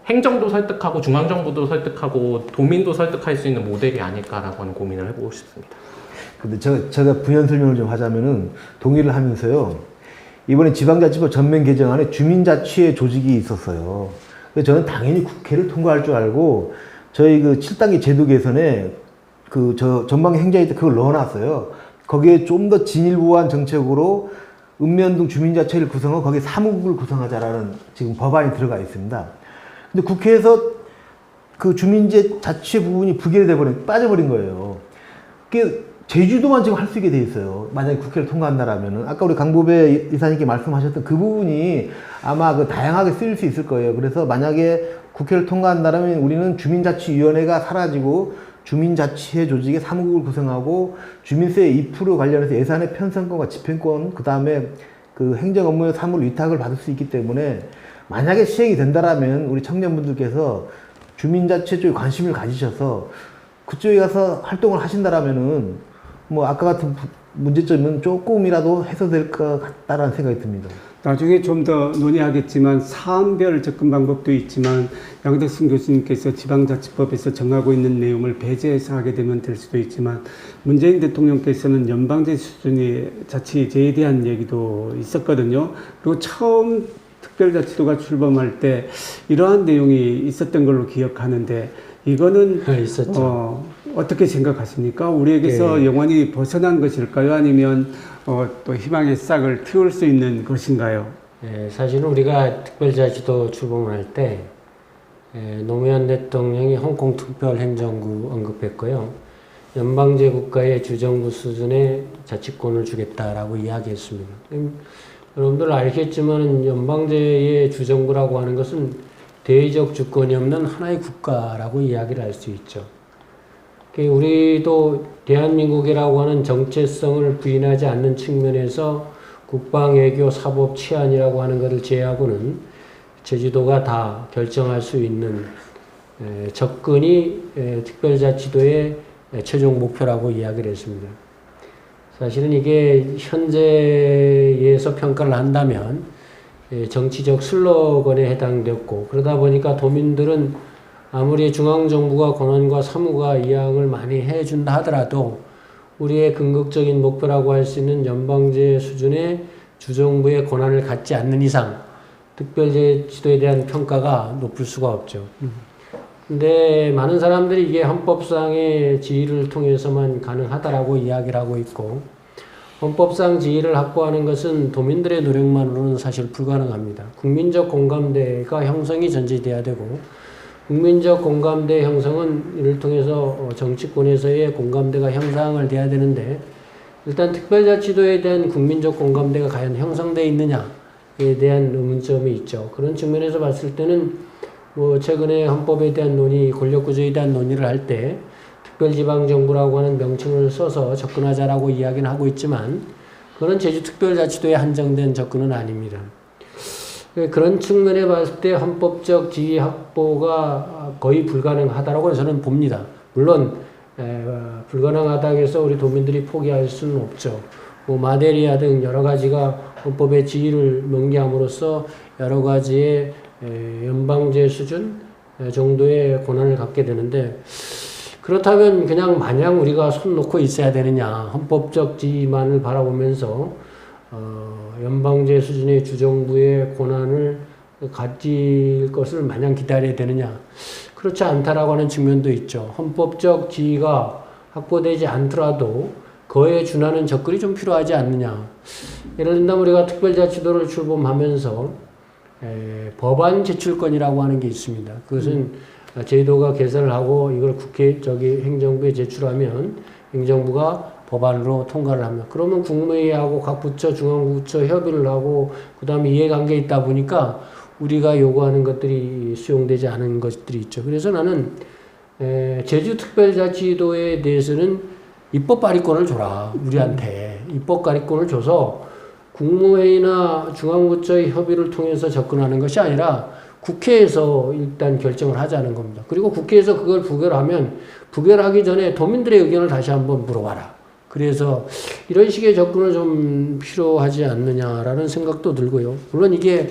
행정도 설득하고 중앙정부도 설득하고 도민도 설득할 수 있는 모델이 아닐까라고 하는 고민을 해보고 싶습니다. 근데 제가 부연 설명을 좀 하자면은 동의를 하면서요. 이번에 지방자치법 전면 개정안에 주민자치회 조직이 있었어요. 그래서 저는 당연히 국회를 통과할 줄 알고 저희 그 7단계 제도 개선에 전방위 행정위 때 그걸 넣어놨어요. 거기에 좀 더 진일보한 정책으로 읍면동 주민자치회를 구성하고 거기에 사무국을 구성하자라는 지금 법안이 들어가 있습니다. 근데 국회에서 그 주민자치회 부분이 빠져버린 거예요. 그게 제주도만 지금 할 수 있게 돼 있어요. 만약에 국회를 통과한다라면은. 아까 우리 강보배 이사님께 말씀하셨던 그 부분이 아마 다양하게 쓰일 수 있을 거예요. 그래서 만약에 국회를 통과한다라면 우리는 주민자치위원회가 사라지고 주민자치회 조직의 사무국을 구성하고 주민세 2% 관련해서 예산의 편성권과 집행권, 그 다음에 그 행정 업무의 사물 위탁을 받을 수 있기 때문에 만약에 시행이 된다라면 우리 청년분들께서 주민자치회 쪽에 관심을 가지셔서 그쪽에 가서 활동을 하신다라면은 뭐 아까 같은 문제점은 조금이라도 해소될 것 같다라는 생각이 듭니다. 나중에 좀 더 논의하겠지만 사안별 접근 방법도 있지만 양덕순 교수님께서 지방자치법에서 정하고 있는 내용을 배제해서 하게 되면 될 수도 있지만 문재인 대통령께서는 연방제 수준의 자치제에 대한 얘기도 있었거든요. 그리고 처음 특별자치도가 출범할 때 이러한 내용이 있었던 걸로 기억하는데 이거는 있었죠. 어떻게 생각하십니까? 우리에게서 영원히 벗어난 것일까요? 아니면 또 희망의 싹을 틔울 수 있는 것인가요? 사실은 우리가 특별자치도 출범할 때 노무현 대통령이 홍콩 특별행정구 언급했고요. 연방제 국가의 주정부 수준의 자치권을 주겠다라고 이야기했습니다. 여러분들 알겠지만 연방제의 주정부라고 하는 것은 대의적 주권이 없는 하나의 국가라고 이야기를 할 수 있죠. 우리도 대한민국이라고 하는 정체성을 부인하지 않는 측면에서 국방, 외교, 사법, 치안이라고 하는 것을 제외하고는 제주도가 다 결정할 수 있는 접근이 특별자치도의 최종 목표라고 이야기를 했습니다. 사실은 이게 현재에서 평가를 한다면 정치적 슬로건에 해당되었고 그러다 보니까 도민들은 아무리 중앙정부가 권한과 사무가 이양을 많이 해준다 하더라도 우리의 궁극적인 목표라고 할 수 있는 연방제 수준의 주정부의 권한을 갖지 않는 이상 특별제도에 대한 평가가 높을 수가 없죠. 근데 많은 사람들이 이게 헌법상의 지위를 통해서만 가능하다라고 이야기를 하고 있고 헌법상 지위를 확보하는 것은 도민들의 노력만으로는 사실 불가능합니다. 국민적 공감대가 형성이 전제돼야 되고 국민적 공감대 형성은 이를 통해서 정치권에서의 공감대가 형성을 돼야 되는데 일단 특별자치도에 대한 국민적 공감대가 과연 형성되어 있느냐에 대한 의문점이 있죠. 그런 측면에서 봤을 때는 뭐 최근에 헌법에 대한 논의, 권력구조에 대한 논의를 할 때 특별지방정부라고 하는 명칭을 써서 접근하자라고 이야기는 하고 있지만 그건 제주특별자치도에 한정된 접근은 아닙니다. 그런 측면에 봤을 때 헌법적 지위 확보가 거의 불가능하다고 저는 봅니다. 물론 불가능하다고 해서 우리 도민들이 포기할 수는 없죠. 뭐 마데리아 등 여러 가지가 헌법의 지위를 명기함으로써 여러 가지의 연방제 수준 정도의 권한을 갖게 되는데 그렇다면 그냥 마냥 우리가 손 놓고 있어야 되느냐 헌법적 지위만을 바라보면서 연방제 수준의 주정부의 권한을 가질 것을 마냥 기다려야 되느냐 그렇지 않다라고 하는 측면도 있죠. 헌법적 지위가 확보되지 않더라도 그에 준하는 접근이 좀 필요하지 않느냐. 예를 들면 우리가 특별자치도를 출범하면서 법안 제출권이라고 하는 게 있습니다. 그것은 제도가 개설을 하고 이걸 행정부에 제출하면 행정부가 법안으로 통과를 합니다. 그러면 국무회의하고 각 부처, 중앙부처 협의를 하고 그 다음에 이해관계 있다 보니까 우리가 요구하는 것들이 수용되지 않은 것들이 있죠. 그래서 나는 제주특별자치도에 대해서는 입법 발의권을 줘라. 우리한테 입법 발의권을 줘서 국무회의나 중앙부처의 협의를 통해서 접근하는 것이 아니라 국회에서 일단 결정을 하자는 겁니다. 그리고 국회에서 그걸 부결하면 부결하기 전에 도민들의 의견을 다시 한번 물어봐라. 그래서 이런 식의 접근을 좀 필요하지 않느냐라는 생각도 들고요. 물론 이게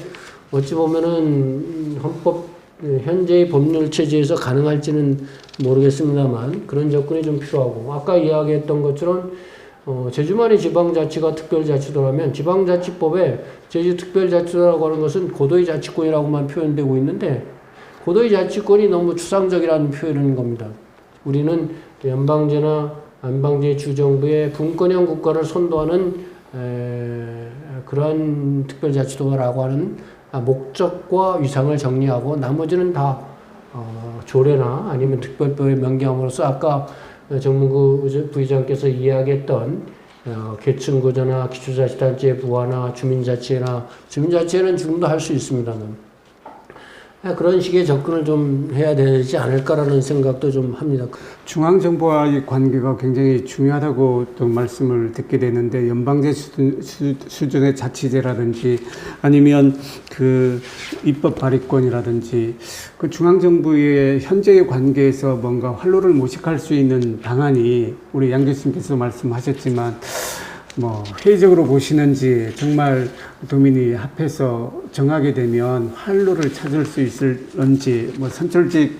어찌 보면은 헌법 현재의 법률 체제에서 가능할지는 모르겠습니다만 그런 접근이 좀 필요하고 아까 이야기했던 것처럼 제주만이 지방자치가 특별자치도라면 지방자치법에 제주특별자치도라고 하는 것은 고도의 자치권이라고만 표현되고 있는데 고도의 자치권이 너무 추상적이라는 표현인 겁니다. 우리는 연방제나 안방제 주정부의 분권형 국가를 선도하는 그러한 특별자치도라고 하는 목적과 위상을 정리하고 나머지는 다 조례나 아니면 특별법에 명기함으로써 아까 정문구 부의장께서 이야기했던 계층구조나 기초자치단체의 부활나 주민자치에는 지금도 할 수 있습니다만 그런 식의 접근을 좀 해야 되지 않을까라는 생각도 좀 합니다. 중앙정부와의 관계가 굉장히 중요하다고 또 말씀을 듣게 되는데 연방제 수준의 자치제라든지 아니면 그 입법 발의권이라든지 그 중앙정부의 현재의 관계에서 뭔가 활로를 모색할 수 있는 방안이 우리 양 교수님께서 말씀하셨지만 뭐 회의적으로 보시는지 정말 도민이 합해서 정하게 되면 활로를 찾을 수 있을런지 뭐 선철직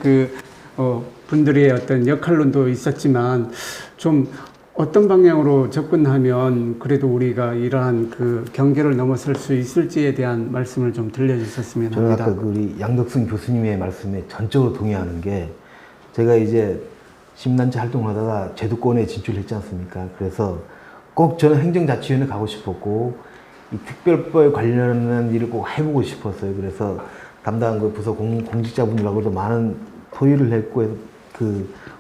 분들의 어떤 역할론도 있었지만 좀 어떤 방향으로 접근하면 그래도 우리가 이러한 그 경계를 넘어설 수 있을지에 대한 말씀을 좀 들려주셨으면 저는 합니다. 아까 우리 양덕순 교수님의 말씀에 전적으로 동의하는 게 제가 이제 시민단체 활동을 하다가 제도권에 진출했지 않습니까? 그래서 꼭 저는 행정자치위원회 가고 싶었고 이 특별법에 관련한 일을 꼭 해보고 싶었어요. 그래서 담당 그 부서 공직자분들하고도 많은 토의를 했고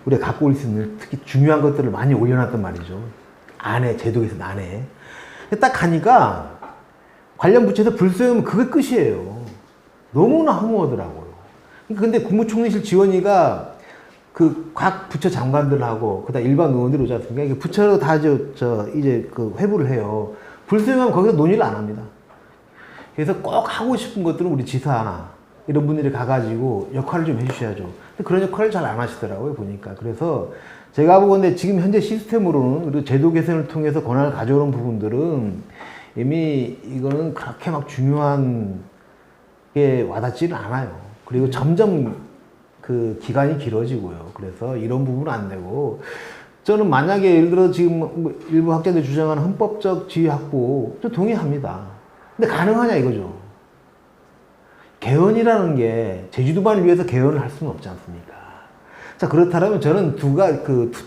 우리가 갖고 올 수 있는 특히 중요한 것들을 많이 올려놨단 말이죠. 안에 제도 개선 안에 딱 가니까 관련 부처에서 불쏘면 그게 끝이에요. 너무나 허무하더라고요. 근데 국무총리실 지원위가 그 각 부처 장관들하고 그다음 일반 의원들이 오지 않습니까? 이게 부처로 다 이제 그 회부를 해요. 불수용하면 거기서 논의를 안 합니다. 그래서 꼭 하고 싶은 것들은 우리 지사나 이런 분들이 가가지고 역할을 좀 해주셔야죠. 근데 그런 역할을 잘 안 하시더라고요, 보니까. 그래서 제가 보건데 지금 현재 시스템으로는 그리고 제도 개선을 통해서 권한을 가져오는 부분들은 이미 이거는 그렇게 막 중요한 게 와닿지는 않아요. 그리고 점점 그 기간이 길어지고요. 그래서 이런 부분은 안 되고 저는 만약에 예를 들어 지금 일부 학자들이 주장하는 헌법적 지위 확보 저 동의합니다. 근데 가능하냐 이거죠. 개헌이라는 게 제주도만을 위해서 개헌을 할 수는 없지 않습니까? 자 그렇다면 저는 투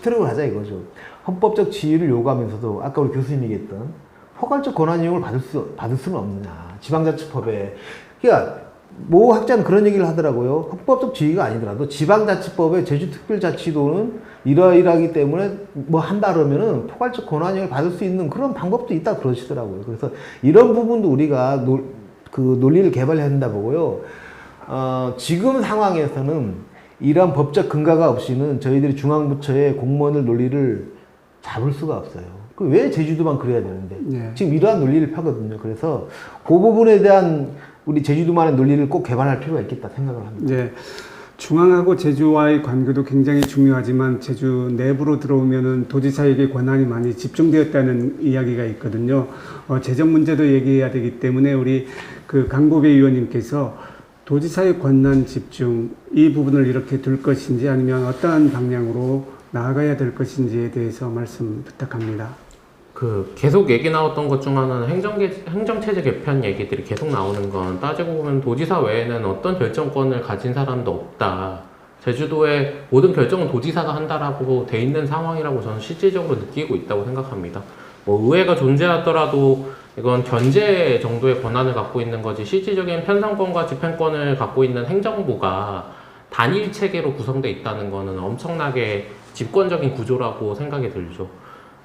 트랙을 하자 이거죠. 헌법적 지위를 요구하면서도 아까 우리 교수님이 얘기했던 포괄적 권한 이용을 받을 수는 없느냐. 지방자치법에 그러니까 모 학자는 그런 얘기를 하더라고요. 헌법적 지위가 아니더라도 지방자치법에 제주특별자치도는 이러이러하기 때문에 뭐 한다 그러면은 포괄적 권한을 받을 수 있는 그런 방법도 있다 그러시더라고요. 그래서 이런 부분도 우리가 논리를 개발해야 한다 보고요. 지금 상황에서는 이러한 법적 근거가 없이는 저희들이 중앙부처의 공무원을 논리를 잡을 수가 없어요. 왜 제주도만 그래야 되는데 네. 지금 이러한 논리를 펴거든요. 그래서 그 부분에 대한 우리 제주도만의 논리를 꼭 개발할 필요가 있겠다 생각을 합니다. 네. 중앙하고 제주와의 관계도 굉장히 중요하지만 제주 내부로 들어오면은 도지사에게 권한이 많이 집중되었다는 이야기가 있거든요. 재정 문제도 얘기해야 되기 때문에 우리 그 강보배 의원님께서 도지사의 권한 집중 이 부분을 이렇게 둘 것인지 아니면 어떠한 방향으로 나아가야 될 것인지에 대해서 말씀 부탁합니다. 계속 얘기 나왔던 것 중 하나는 행정체제 개편 얘기들이 계속 나오는 건 따지고 보면 도지사 외에는 어떤 결정권을 가진 사람도 없다. 제주도의 모든 결정은 도지사가 한다라고 돼 있는 상황이라고 저는 실질적으로 느끼고 있다고 생각합니다. 뭐 의회가 존재하더라도 이건 견제 정도의 권한을 갖고 있는 거지 실질적인 편성권과 집행권을 갖고 있는 행정부가 단일 체계로 구성돼 있다는 거는 엄청나게 집권적인 구조라고 생각이 들죠.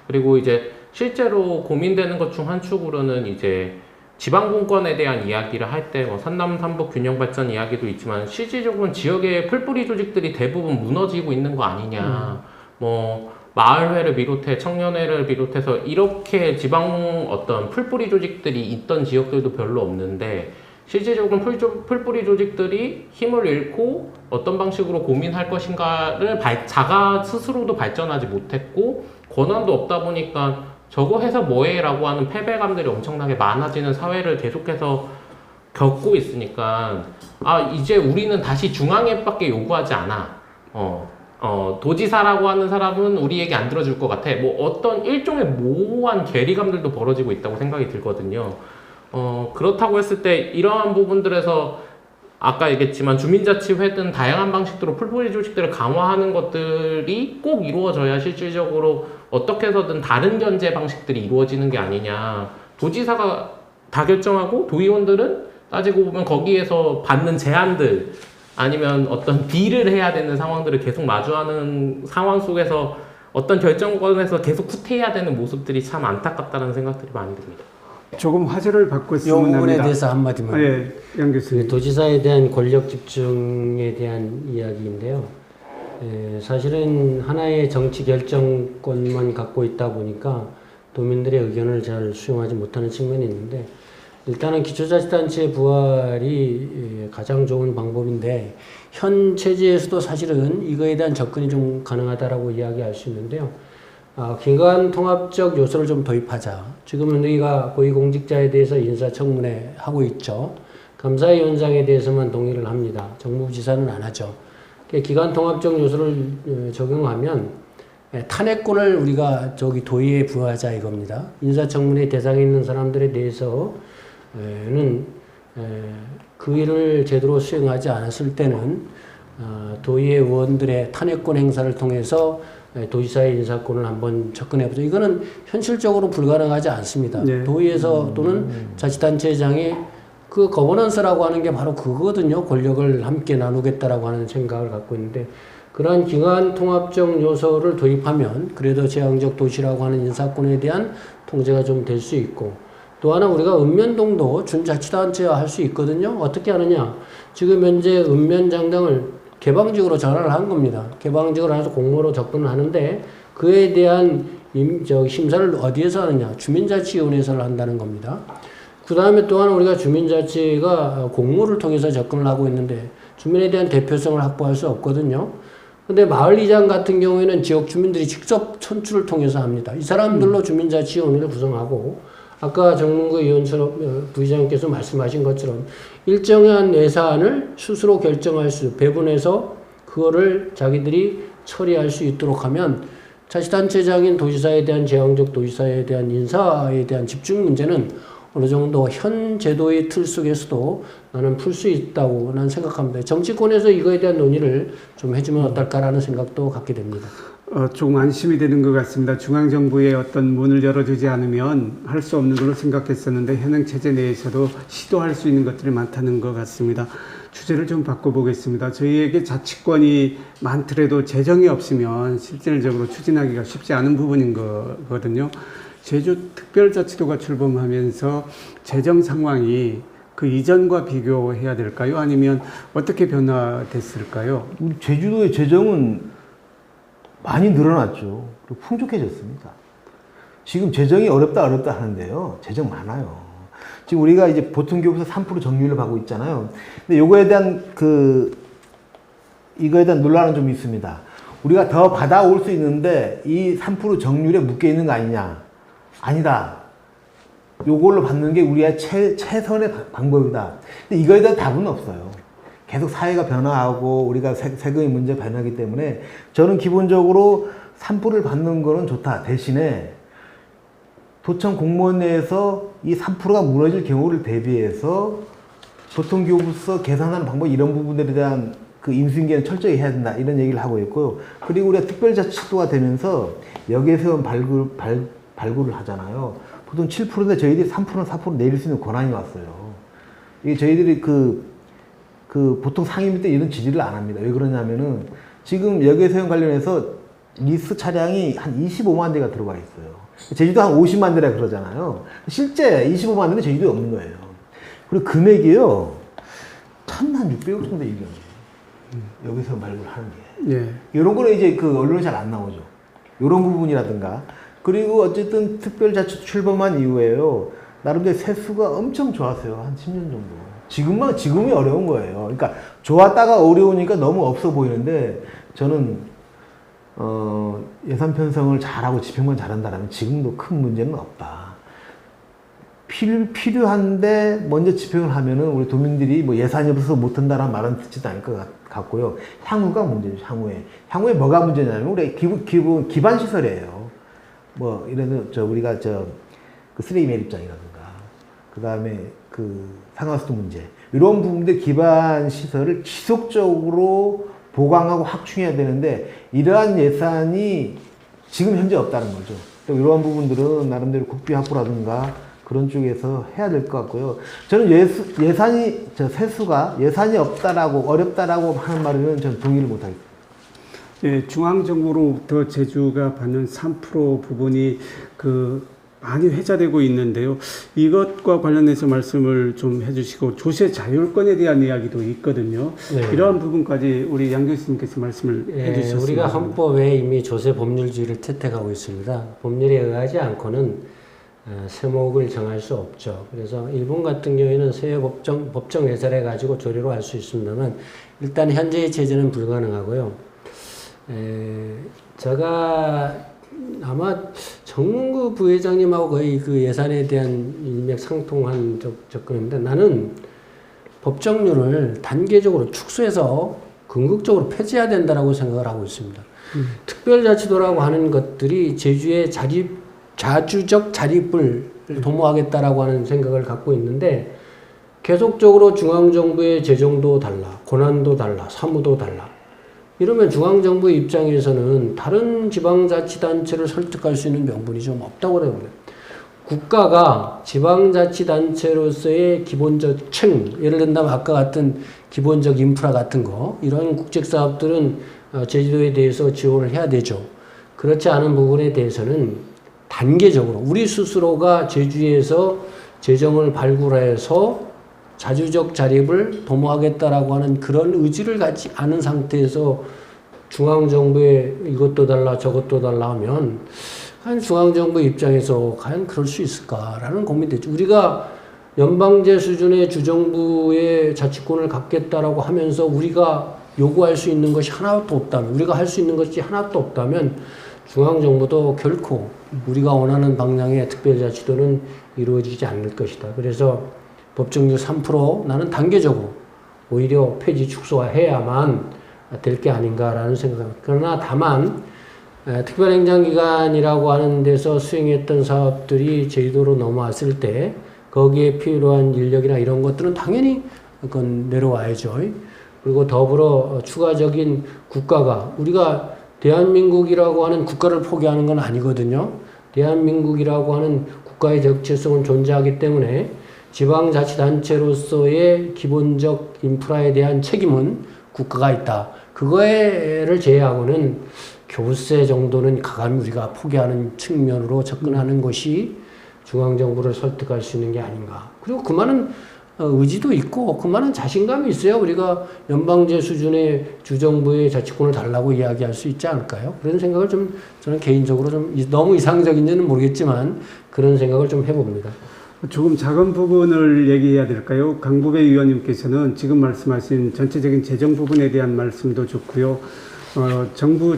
그리고 이제 실제로 고민되는 것 중 한 축으로는 이제 지방분권에 대한 이야기를 할 때 뭐 산남 삼북 균형 발전 이야기도 있지만 실질적으로는 지역의 풀뿌리 조직들이 대부분 무너지고 있는 거 아니냐. 뭐 마을회를 비롯해 청년회를 비롯해서 이렇게 지방 어떤 풀뿌리 조직들이 있던 지역들도 별로 없는데 실질적으로 풀뿌리 조직들이 힘을 잃고 어떤 방식으로 고민할 것인가를 자가 스스로도 발전하지 못했고 권한도 없다 보니까 저거 해서 뭐해? 라고 하는 패배감들이 엄청나게 많아지는 사회를 계속해서 겪고 있으니까 이제 우리는 다시 중앙에밖에 요구하지 않아. 도지사라고 하는 사람은 우리 얘기 안 들어줄 것 같아. 뭐 어떤 일종의 모호한 괴리감들도 벌어지고 있다고 생각이 들거든요. 그렇다고 했을 때 이러한 부분들에서 아까 얘기했지만 주민자치회 등 다양한 방식으로 풀뿌리 조직들을 강화하는 것들이 꼭 이루어져야 실질적으로 어떻게 해서든 다른 견제 방식들이 이루어지는 게 아니냐. 도지사가 다 결정하고 도의원들은 따지고 보면 거기에서 받는 제안들 아니면 어떤 딜을 해야 되는 상황들을 계속 마주하는 상황 속에서 어떤 결정권에서 계속 후퇴해야 되는 모습들이 참 안타깝다는 생각들이 많이 듭니다. 조금 화제를 이 바꿨으면 부분에 합니다. 대해서 한마디만. 예, 양 교수님. 도지사에 대한 권력 집중에 대한 이야기인데요. 사실은 하나의 정치 결정권만 갖고 있다 보니까 도민들의 의견을 잘 수용하지 못하는 측면이 있는데, 일단은 기초자치단체의 부활이 가장 좋은 방법인데, 현 체제에서도 사실은 이거에 대한 접근이 좀 가능하다라고 이야기할 수 있는데요. 기관 통합적 요소를 좀 도입하자. 지금은 우리가 고위공직자에 대해서 인사청문회 하고 있죠. 감사위원장에 대해서만 동의를 합니다. 정무부지사는 안 하죠. 기관 통합적 요소를 적용하면 탄핵권을 우리가 도의에 부여하자 이겁니다. 인사청문회 대상에 있는 사람들에 대해서는 그 일을 제대로 수행하지 않았을 때는 도의회 의원들의 탄핵권 행사를 통해서 도지사의 인사권을 한번 접근해보죠. 이거는 현실적으로 불가능하지 않습니다. 네. 도의에서 또는 자치단체장이 그 거버넌스라고 하는 게 바로 그거거든요. 권력을 함께 나누겠다라고 하는 생각을 갖고 있는데, 그러한 기관 통합적 요소를 도입하면 그래도 제왕적 도시라고 하는 인사권에 대한 통제가 좀 될 수 있고, 또 하나 우리가 읍면동도 준자치단체화 할 수 있거든요. 어떻게 하느냐. 지금 현재 읍면장당을 개방직으로 전환을 한 겁니다. 개방직으로 해서 공모로 접근을 하는데, 그에 대한 심사를 어디에서 하느냐. 주민자치위원회에서 한다는 겁니다. 그 다음에 또한 우리가 주민자치가 공모를 통해서 접근을 하고 있는데, 주민에 대한 대표성을 확보할 수 없거든요. 근데 마을이장 같은 경우에는 지역 주민들이 직접 선출을 통해서 합니다. 이 사람들로 주민자치위원회를 구성하고, 아까 정문구 의원처럼 부의장님께서 말씀하신 것처럼 일정한 예산을 스스로 결정할 수, 배분해서 그거를 자기들이 처리할 수 있도록 하면 자치단체장인 도지사에 대한 제왕적 도지사에 대한 인사에 대한 집중 문제는 어느 정도 현 제도의 틀 속에서도 나는 풀 수 있다고 난 생각합니다. 정치권에서 이거에 대한 논의를 좀 해주면 어떨까라는 생각도 갖게 됩니다. 조금 안심이 되는 것 같습니다. 중앙정부의 어떤 문을 열어주지 않으면 할 수 없는 걸로 생각했었는데, 현행 체제 내에서도 시도할 수 있는 것들이 많다는 것 같습니다. 주제를 좀 바꿔보겠습니다. 저희에게 자치권이 많더라도 재정이 없으면 실질적으로 추진하기가 쉽지 않은 부분인 거거든요. 제주특별자치도가 출범하면서 재정 상황이 그 이전과 비교해야 될까요? 아니면 어떻게 변화됐을까요? 우리 제주도의 재정은 많이 늘어났죠. 그리고 풍족해졌습니다. 지금 재정이 어렵다 하는데요. 재정 많아요. 지금 우리가 이제 보통교부서 3% 정률을 받고 있잖아요. 근데 이거에 대한 논란은 좀 있습니다. 우리가 더 받아올 수 있는데 이 3% 정률에 묶여 있는 거 아니냐? 아니다. 요걸로 받는 게 우리의 최선의 방법이다. 근데 이거에 대한 답은 없어요. 계속 사회가 변화하고 우리가 세금의 문제가 변하기 때문에 저는 기본적으로 3%를 받는 거는 좋다. 대신에 도청 공무원 내에서 이 3%가 무너질 경우를 대비해서 보통교부서 계산하는 방법 이런 부분들에 대한 그 인수인계는 철저히 해야 된다. 이런 얘기를 하고 있고요. 그리고 우리가 특별자치도가 되면서 여기에서 발굴을 하잖아요. 보통 7%인데 저희들이 3%, 4% 내릴 수 있는 권한이 왔어요. 이게 저희들이 보통 상임 밑에 이런 지지를 안 합니다. 왜 그러냐면은 지금 여객사용 관련해서 리스 차량이 한 25만 대가 들어와 있어요. 제주도 한 50만 대라 그러잖아요. 실제 25만 대는 제주도에 없는 거예요. 그리고 금액이요. 1,600억 정도 얘기해요. 여기서 발굴하는 게. 예. 이런 거는 이제 언론에 잘 안 나오죠. 이런 부분이라든가. 그리고 어쨌든 특별자치 출범한 이후에요. 나름대로 세수가 엄청 좋았어요. 한 10년 정도. 지금이 어려운 거예요. 그러니까 좋았다가 어려우니까 너무 없어 보이는데 저는 예산 편성을 잘하고 집행만 잘한다면 지금도 큰 문제는 없다. 필요한데 먼저 집행을 하면은 우리 도민들이 뭐 예산이 없어서 못한다라는 말은 듣지도 않을 것 같고요. 향후가 문제죠. 향후에 뭐가 문제냐면 우리 기반 시설이에요. 뭐 이런 우리가 그 쓰레기 매립장이라든가 그 다음에 그 상하수도 문제 이런 부분들 기반 시설을 지속적으로 보강하고 확충해야 되는데 이러한 예산이 지금 현재 없다는 거죠. 또 이러한 부분들은 나름대로 국비 확보라든가 그런 쪽에서 해야 될 것 같고요. 저는 예산이 없다라고 어렵다라고 하는 말에는 저는 동의를 못하겠습니다. 예, 중앙정부로부터 제주가 받는 3% 부분이 많이 회자되고 있는데요. 이것과 관련해서 말씀을 좀 해주시고 조세 자율권에 대한 이야기도 있거든요. 네. 이러한 부분까지 우리 양 교수님께서 말씀을 해주셨습니다. 우리가 헌법에 이미 조세 법률주의를 채택하고 있습니다. 법률에 의하지 않고는 세목을 정할 수 없죠. 그래서 일본 같은 경우에는 세액 법정 예산을 가지고 조례로 할 수 있습니다만 일단 현재의 체제는 불가능하고요. 제가 아마 정문구 부회장님하고 거의 그 예산에 대한 일맥상통한 접근인데 나는 법정률을 단계적으로 축소해서 궁극적으로 폐지해야 된다라고 생각을 하고 있습니다. 특별자치도라고 하는 것들이 제주의 자주적 자립을 도모하겠다라고 하는 생각을 갖고 있는데 계속적으로 중앙정부의 재정도 달라, 권한도 달라, 사무도 달라. 이러면 중앙정부 입장에서는 다른 지방자치단체를 설득할 수 있는 명분이 좀 없다고 그래요. 국가가 지방자치단체로서의 기본적 책무, 예를 든다면 아까 같은 기본적 인프라 같은 거, 이런 국책사업들은 제주도에 대해서 지원을 해야 되죠. 그렇지 않은 부분에 대해서는 단계적으로 우리 스스로가 제주에서 재정을 발굴해서 자주적 자립을 도모하겠다라고 하는 그런 의지를 갖지 않은 상태에서 중앙정부에 이것도 달라 저것도 달라 하면 과연 중앙정부 입장에서 과연 그럴 수 있을까라는 고민이 되죠. 우리가 연방제 수준의 주정부의 자치권을 갖겠다라고 하면서 우리가 요구할 수 있는 것이 하나도 없다면 우리가 할 수 있는 것이 하나도 없다면 중앙정부도 결코 우리가 원하는 방향의 특별자치도는 이루어지지 않을 것이다. 그래서 법정률 3% 나는 단계적으로 오히려 폐지 축소해야만 될 게 아닌가라는 생각입니다. 그러나 다만 특별행정기관이라고 하는 데서 수행했던 사업들이 제주도로 넘어왔을 때 거기에 필요한 인력이나 이런 것들은 당연히 그건 내려와야죠. 그리고 더불어 추가적인 국가가 우리가 대한민국이라고 하는 국가를 포기하는 건 아니거든요. 대한민국이라고 하는 국가의 정체성은 존재하기 때문에 지방자치단체로서의 기본적 인프라에 대한 책임은 국가가 있다. 그거를 제외하고는 교세 정도는 가감히 우리가 포기하는 측면으로 접근하는 것이 중앙정부를 설득할 수 있는 게 아닌가. 그리고 그만한 의지도 있고 그만한 자신감이 있어야 우리가 연방제 수준의 주정부의 자치권을 달라고 이야기할 수 있지 않을까요? 그런 생각을 좀 저는 개인적으로 좀 너무 이상적인지는 모르겠지만 그런 생각을 좀 해봅니다. 조금 작은 부분을 얘기해야 될까요? 강부배 위원님께서는 지금 말씀하신 전체적인 재정 부분에 대한 말씀도 좋고요. 정부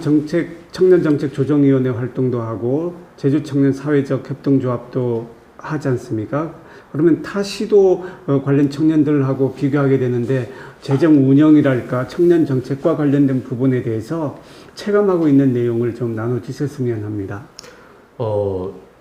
청년정책조정위원회 활동도 하고 제주청년사회적 협동조합도 하지 않습니까? 그러면 타 시도 관련 청년들하고 비교하게 되는데 재정 운영이랄까 청년 정책과 관련된 부분에 대해서 체감하고 있는 내용을 좀 나눠주셨으면 합니다.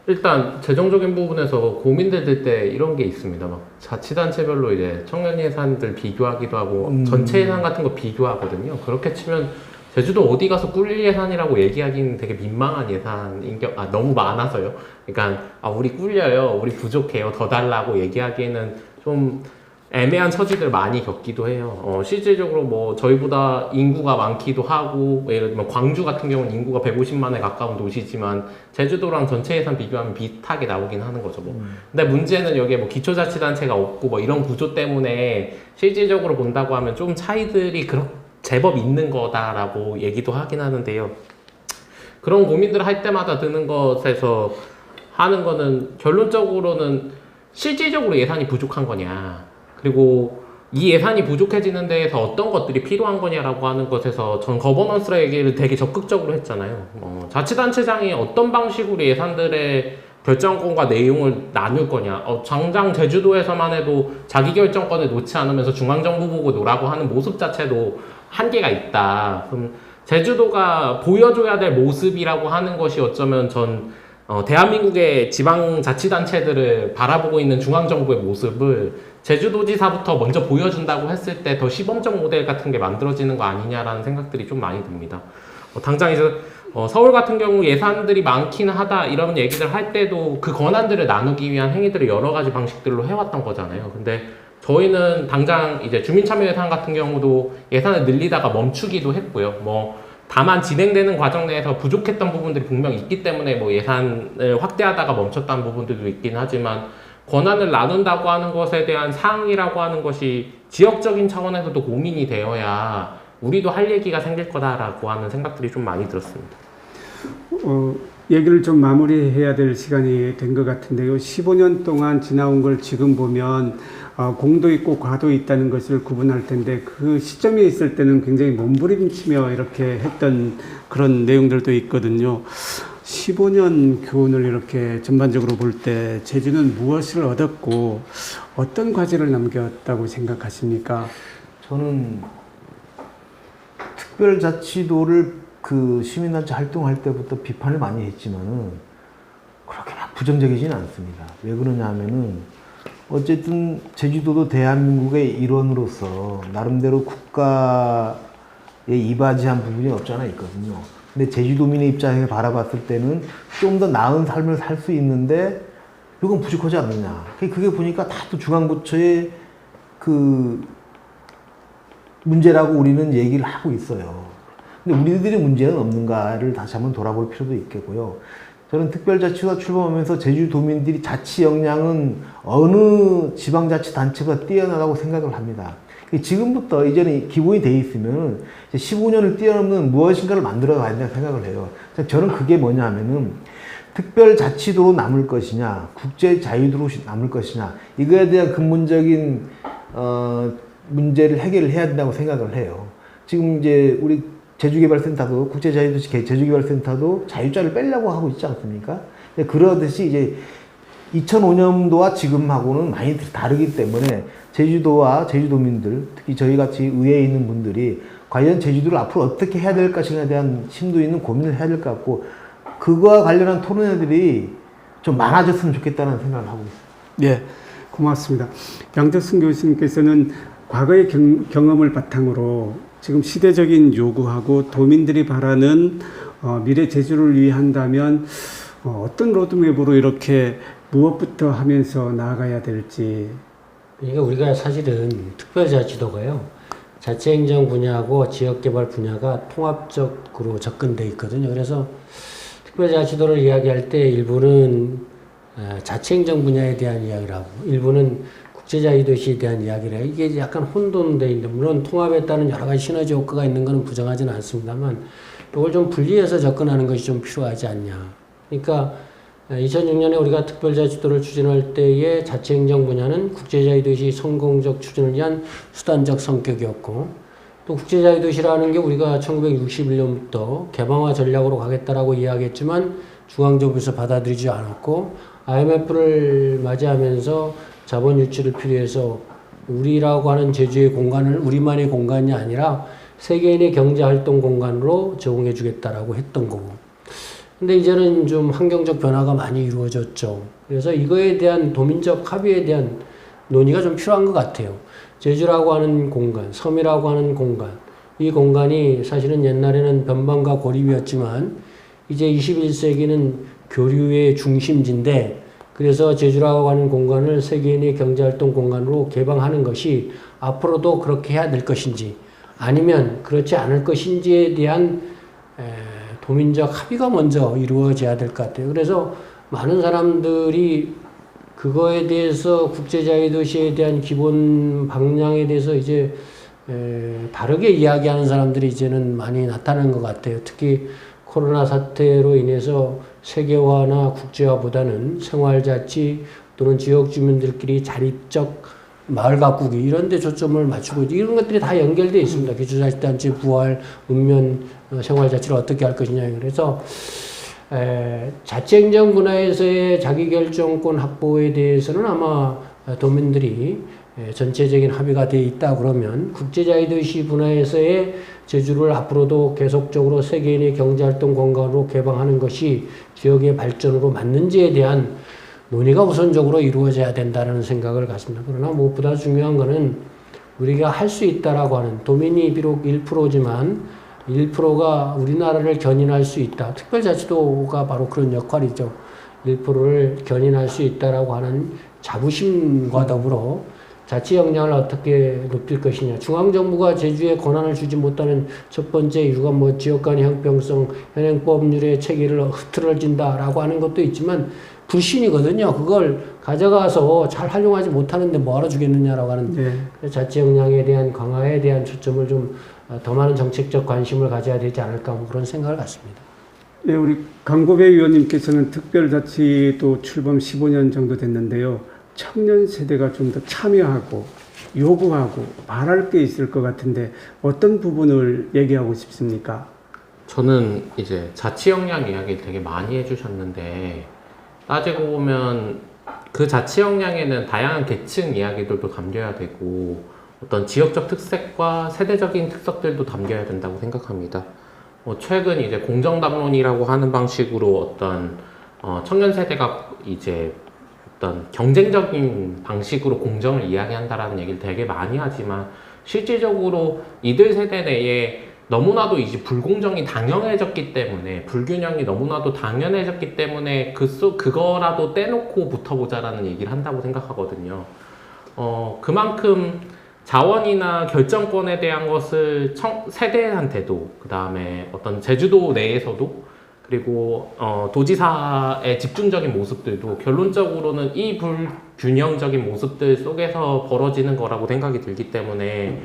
일단 재정적인 부분에서 고민될 때 이런 게 있습니다. 막 자치단체별로 이제 청년 예산들 비교하기도 하고 전체 예산 같은 거 비교하거든요. 그렇게 치면 제주도 어디 가서 꿀 예산이라고 얘기하기는 되게 민망한 예산인 게 너무 많아서요. 그러니까 우리 꿀려요, 우리 부족해요, 더 달라고 얘기하기에는 좀 애매한 처지들 많이 겪기도 해요. 실질적으로 뭐 저희보다 인구가 많기도 하고 예를 들면 광주 같은 경우는 인구가 150만에 가까운 도시지만 제주도랑 전체 예산 비교하면 비슷하게 나오긴 하는 거죠. 뭐. 근데 문제는 여기에 뭐 기초자치단체가 없고 뭐 이런 구조 때문에 실질적으로 본다고 하면 좀 차이들이 제법 있는 거다라고 얘기도 하긴 하는데요. 그런 고민들을 할 때마다 드는 것에서 하는 거는 결론적으로는 실질적으로 예산이 부족한 거냐, 그리고 이 예산이 부족해지는 데에서 어떤 것들이 필요한 거냐라고 하는 것에서 전 거버넌스라 얘기를 되게 적극적으로 했잖아요. 자치단체장이 어떤 방식으로 예산들의 결정권과 내용을 나눌 거냐. 당장 제주도에서만 해도 자기 결정권을 놓지 않으면서 중앙정부 보고 노라고 하는 모습 자체도 한계가 있다. 그럼 제주도가 보여줘야 될 모습이라고 하는 것이 어쩌면 대한민국의 지방자치단체들을 바라보고 있는 중앙정부의 모습을 제주도지사부터 먼저 보여준다고 했을 때 더 시범적 모델 같은 게 만들어지는 거 아니냐라는 생각들이 좀 많이 듭니다. 당장 이제 서울 같은 경우 예산들이 많긴 하다 이런 얘기들 할 때도 그 권한들을 나누기 위한 행위들을 여러 가지 방식들로 해왔던 거잖아요. 근데 저희는 당장 이제 주민참여예산 같은 경우도 예산을 늘리다가 멈추기도 했고요. 다만 진행되는 과정 내에서 부족했던 부분들이 분명 있기 때문에 예산을 확대하다가 멈췄다는 부분들도 있긴 하지만 권한을 나눈다고 하는 것에 대한 사항이라고 하는 것이 지역적인 차원에서도 고민이 되어야 우리도 할 얘기가 생길 거다라고 하는 생각들이 좀 많이 들었습니다. 얘기를 좀 마무리해야 될 시간이 된 것 같은데요. 15년 동안 지나온 걸 지금 보면 공도 있고 과도 있다는 것을 구분할 텐데 그 시점에 있을 때는 굉장히 몸부림치며 이렇게 했던 그런 내용들도 있거든요. 15년 교훈을 이렇게 전반적으로 볼 때 제주는 무엇을 얻었고 어떤 과제를 남겼다고 생각하십니까? 저는 특별자치도를 그 시민단체 활동할 때부터 비판을 많이 했지만은 그렇게 막 부정적이지는 않습니다. 왜 그러냐 하면은 어쨌든 제주도도 대한민국의 일원으로서 나름대로 국가에 이바지한 부분이 없지 않아 있거든요. 근데 제주도민의 입장에서 바라봤을 때는 좀 더 나은 삶을 살 수 있는데 이건 부족하지 않느냐. 그게 보니까 다 또 중앙부처의 그 문제라고 우리는 얘기를 하고 있어요. 근데 우리들의 문제는 없는가를 다시 한번 돌아볼 필요도 있겠고요. 저는 특별자치가 출범하면서 제주도민들이 자치 역량은 어느 지방자치단체보다 뛰어나다고 생각을 합니다. 지금부터 이제는 기본이 돼 있으면 15년을 뛰어넘는 무엇인가를 만들어 가야 된다고 생각을 해요. 저는 그게 뭐냐 하면은 특별자치도로 남을 것이냐, 국제자유도로 남을 것이냐, 이거에 대한 근본적인 문제를 해결을 해야 된다고 생각을 해요. 지금 이제 우리 제주개발센터도 국제자유도시 제주개발센터도 자유자를 빼려고 하고 있지 않습니까? 그러듯이 이제 2005년도와 지금하고는 많이 다르기 때문에 제주도와 제주도민들, 특히 저희 같이 의회에 있는 분들이 과연 제주도를 앞으로 어떻게 해야 될 것인가에 대한 심도 있는 고민을 해야 될 것 같고, 그거와 관련한 토론회들이 좀 많아졌으면 좋겠다는 생각을 하고 있습니다. 네, 고맙습니다. 양덕순 교수님께서는 과거의 경험을 바탕으로 지금 시대적인 요구하고 도민들이 바라는 미래 제주를 위한다면 어떤 로드맵으로 이렇게 무엇부터 하면서 나아가야 될지. 그러니까 우리가 사실은 특별자치도가요, 자치행정 분야하고 지역개발 분야가 통합적으로 접근돼 있거든요. 그래서 특별자치도를 이야기할 때 일부는 자치행정 분야에 대한 이야기를 하고 일부는 국제자유도시에 대한 이야기를 해요. 이게 약간 혼돈되어 있는데, 물론 통합에 따른 여러 가지 시너지 효과가 있는 것은 부정하지는 않습니다만 이걸 좀 분리해서 접근하는 것이 좀 필요하지 않냐. 그러니까 2006년에 우리가 특별자치도를 추진할 때의 자치행정 분야는 국제자유도시 성공적 추진을 위한 수단적 성격이었고, 또 국제자유도시라는 게 우리가 1961년부터 개방화 전략으로 가겠다라고 이야기했지만 중앙정부에서 받아들이지 않았고, IMF를 맞이하면서 자본 유치를 필요해서 우리라고 하는 제주의 공간을 우리만의 공간이 아니라 세계인의 경제활동 공간으로 제공해 주겠다라고 했던 거고. 근데 이제는 좀 환경적 변화가 많이 이루어졌죠. 그래서 이거에 대한 도민적 합의에 대한 논의가 좀 필요한 것 같아요. 제주라고 하는 공간, 섬이라고 하는 공간, 이 공간이 사실은 옛날에는 변방과 고립이었지만 이제 21세기는 교류의 중심지인데, 그래서 제주라고 하는 공간을 세계인의 경제활동 공간으로 개방하는 것이 앞으로도 그렇게 해야 될 것인지 아니면 그렇지 않을 것인지에 대한 도민적 합의가 먼저 이루어져야 될 것 같아요. 그래서 많은 사람들이 그거에 대해서 국제자유도시에 대한 기본 방향에 대해서 이제 다르게 이야기하는 사람들이 이제는 많이 나타난 것 같아요. 특히 코로나 사태로 인해서 세계화나 국제화보다는 생활자치 또는 지역 주민들끼리 자립적 마을 가꾸기 이런 데 초점을 맞추고 이런 것들이 다 연결되어 있습니다. 기초자치단체 부활, 읍면 생활자치를 어떻게 할 것이냐. 그래서 자치행정 분야에서의 자기결정권 확보에 대해서는 아마 도민들이 전체적인 합의가 되어 있다 그러면 국제자유도시 분야에서의 제주를 앞으로도 계속적으로 세계인의 경제활동 공간으로 개방하는 것이 지역의 발전으로 맞는지에 대한 논의가 우선적으로 이루어져야 된다는 생각을 갖습니다. 그러나 무엇보다 중요한 것은 우리가 할 수 있다라고 하는 도민이 비록 1%지만 1%가 우리나라를 견인할 수 있다. 특별자치도가 바로 그런 역할이죠. 1%를 견인할 수 있다라고 하는 자부심과 더불어 자치 역량을 어떻게 높일 것이냐. 중앙정부가 제주에 권한을 주지 못하는 첫 번째 이유가 뭐 지역 간의 형평성, 현행법률의 체계를 흐트러진다라고 하는 것도 있지만 불신이거든요. 그걸 가져가서 잘 활용하지 못하는데 뭐하러 주겠느냐라고 하는 자치 역량에 대한 강화에 대한 초점을 좀 더 많은 정책적 관심을 가져야 되지 않을까 뭐 그런 생각을 갖습니다. 네, 우리 강고배 의원님께서는 특별자치도 출범 15년 정도 됐는데요. 청년 세대가 좀 더 참여하고 요구하고 바랄 게 있을 것 같은데 어떤 부분을 얘기하고 싶습니까? 저는 이제 자치 역량 이야기를 되게 많이 해주셨는데 따지고 보면 그 자치 역량에는 다양한 계층 이야기들도 담겨야 되고 어떤 지역적 특색과 세대적인 특성들도 담겨야 된다고 생각합니다. 최근 이제 공정담론이라고 하는 방식으로 어떤 청년 세대가 이제 어떤 경쟁적인 방식으로 공정을 이야기한다라는 얘기를 되게 많이 하지만 실질적으로 이들 세대 내에 너무나도 이제 불공정이 당연해졌기 때문에 불균형이 너무나도 당연해졌기 때문에 그거라도 떼놓고 붙어보자라는 얘기를 한다고 생각하거든요. 그만큼 자원이나 결정권에 대한 것을 세대한테도 그 다음에 어떤 제주도 내에서도 그리고 도지사의 집중적인 모습들도 결론적으로는 이 불균형적인 모습들 속에서 벌어지는 거라고 생각이 들기 때문에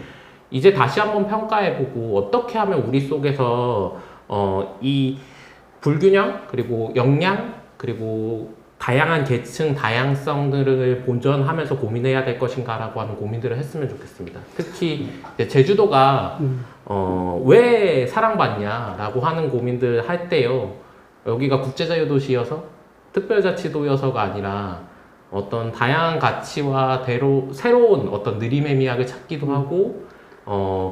이제 다시 한번 평가해보고 어떻게 하면 우리 속에서 이 불균형 그리고 역량 그리고 다양한 계층 다양성들을 본전하면서 고민해야 될 것인가라고 하는 고민들을 했으면 좋겠습니다. 특히 이제 제주도가 왜 사랑받냐라고 하는 고민들 할 때요. 여기가 국제자유도시여서 특별자치도여서가 아니라 어떤 다양한 가치와 새로운 어떤 느리매미학을 찾기도 하고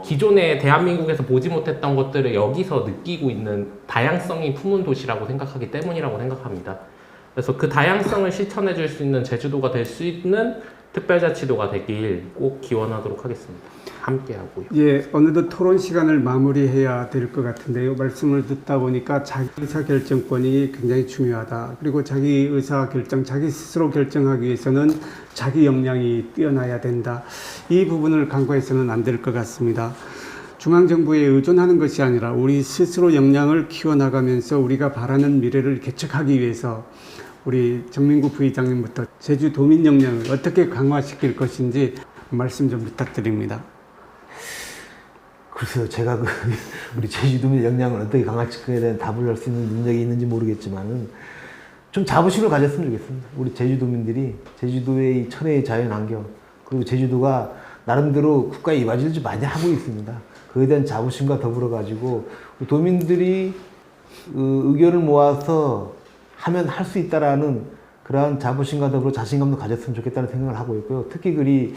기존에 대한민국에서 보지 못했던 것들을 여기서 느끼고 있는 다양성이 품은 도시라고 생각하기 때문이라고 생각합니다. 그래서 그 다양성을 실천해 줄 수 있는 제주도가 될 수 있는 특별자치도가 되길 꼭 기원하도록 하겠습니다. 함께 하고요. 예, 어느덧 토론 시간을 마무리해야 될 것 같은데요. 말씀을 듣다 보니까 자기 의사결정권이 굉장히 중요하다. 그리고 자기 의사결정, 자기 스스로 결정하기 위해서는 자기 역량이 뛰어나야 된다. 이 부분을 간과해서는 안 될 것 같습니다. 중앙정부에 의존하는 것이 아니라 우리 스스로 역량을 키워나가면서 우리가 바라는 미래를 개척하기 위해서 우리 정민구 부의장님부터 제주도민 역량을 어떻게 강화시킬 것인지 말씀 좀 부탁드립니다. 글쎄요, 제가 우리 제주도민 역량을 어떻게 강화시키게 대한 답을 할 수 있는 능력이 있는지 모르겠지만은 좀 자부심을 가졌으면 좋겠습니다. 우리 제주도민들이 제주도의 이 천혜의 자연 환경 그리고 제주도가 나름대로 국가에 이바지를 좀 많이 하고 있습니다. 그에 대한 자부심과 더불어 가지고 도민들이 의견을 모아서 하면 할 수 있다라는 그러한 자부심과 더불어 자신감도 가졌으면 좋겠다는 생각을 하고 있고요. 특히 우리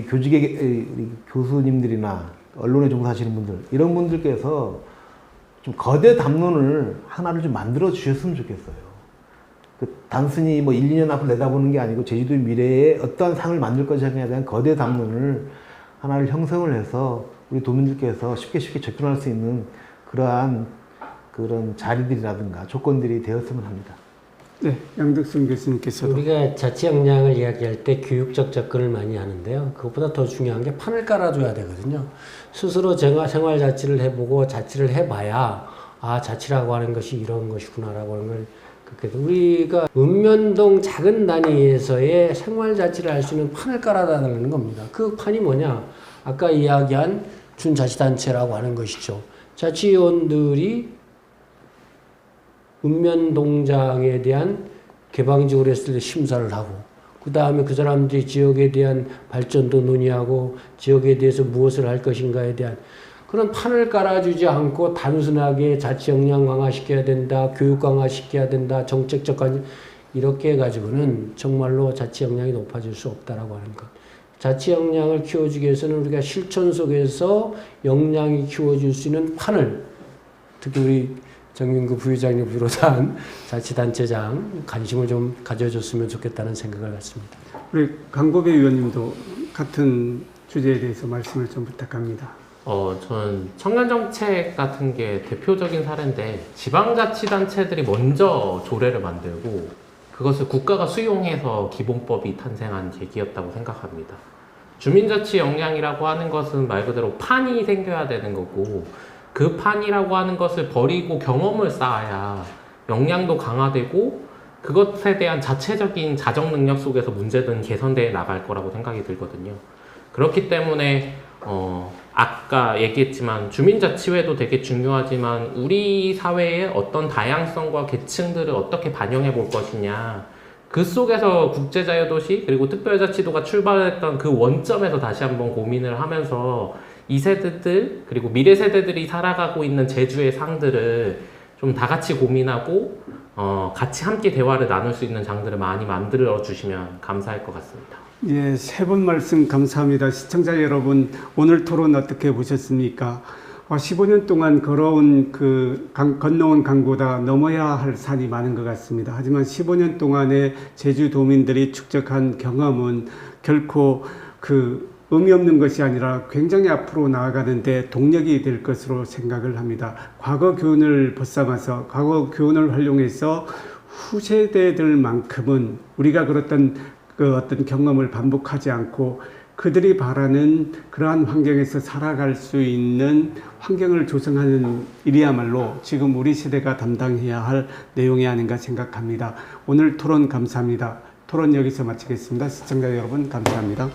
교직의 우리 교수님들이나 언론에 종사하시는 분들 이런 분들께서 좀 거대 담론을 하나를 좀 만들어 주셨으면 좋겠어요. 단순히 뭐 1, 2년 앞을 내다보는 게 아니고 제주도의 미래에 어떠한 상을 만들 것인가에 대한 거대 담론을 하나를 형성을 해서 우리 도민들께서 쉽게 접근할 수 있는 그런 자리들이라든가 조건들이 되었으면 합니다. 네, 양덕순 교수님께서도. 우리가 자치 역량을 이야기할 때 교육적 접근을 많이 하는데요. 그것보다 더 중요한 게 판을 깔아줘야 되거든요. 스스로 생활 자치를 해보고 자치를 해봐야 자치라고 하는 것이 이런 것이구나라고 하는 걸 우리가 읍면동 작은 단위에서의 생활 자치를 할 수 있는 판을 깔아달라는 겁니다. 그 판이 뭐냐? 아까 이야기한 준자치단체라고 하는 것이죠. 자치위원들이 읍면동장에 대한 개방지구로 했을 때 심사를 하고 그 다음에 그 사람들이 지역에 대한 발전도 논의하고 지역에 대해서 무엇을 할 것인가에 대한 그런 판을 깔아주지 않고 단순하게 자치 역량 강화시켜야 된다, 교육 강화시켜야 된다, 정책적 관 이렇게 해가지고는 정말로 자치 역량이 높아질 수 없다라고 하는 것. 자치 역량을 키워주기 위해서는 우리가 실천 속에서 역량이 키워줄 수 있는 판을, 특히 우리 정민구 부회장님 비롯한 자치단체장 관심을 좀 가져줬으면 좋겠다는 생각을 갖습니다. 우리 강고배 의원님도 같은 주제에 대해서 말씀을 좀 부탁합니다. 저는 청년정책 같은 게 대표적인 사례인데 지방자치단체들이 먼저 조례를 만들고 그것을 국가가 수용해서 기본법이 탄생한 계기였다고 생각합니다. 주민자치 역량이라고 하는 것은 말 그대로 판이 생겨야 되는 거고 그 판이라고 하는 것을 버리고 경험을 쌓아야 역량도 강화되고 그것에 대한 자체적인 자정 능력 속에서 문제는 개선되어 나갈 거라고 생각이 들거든요. 그렇기 때문에 아까 얘기했지만 주민자치회도 되게 중요하지만 우리 사회의 어떤 다양성과 계층들을 어떻게 반영해 볼 것이냐, 그 속에서 국제자유도시 그리고 특별자치도가 출발했던 그 원점에서 다시 한번 고민을 하면서 이 세대들 그리고 미래 세대들이 살아가고 있는 제주의 상들을 좀 다 같이 고민하고 같이 함께 대화를 나눌 수 있는 장들을 많이 만들어 주시면 감사할 것 같습니다. 예, 세 분 말씀 감사합니다. 시청자 여러분, 오늘 토론 어떻게 보셨습니까? 15년 동안 걸어온 건너온 강보다 넘어야 할 산이 많은 것 같습니다. 하지만 15년 동안의 제주도민들이 축적한 경험은 결코 의미 없는 것이 아니라 굉장히 앞으로 나아가는데 동력이 될 것으로 생각을 합니다. 과거 교훈을 벗삼아서 과거 교훈을 활용해서 후세대들만큼은 우리가 그랬던 어떤 경험을 반복하지 않고 그들이 바라는 그러한 환경에서 살아갈 수 있는 환경을 조성하는 일이야말로 지금 우리 세대가 담당해야 할 내용이 아닌가 생각합니다. 오늘 토론 감사합니다. 토론 여기서 마치겠습니다. 시청자 여러분 감사합니다.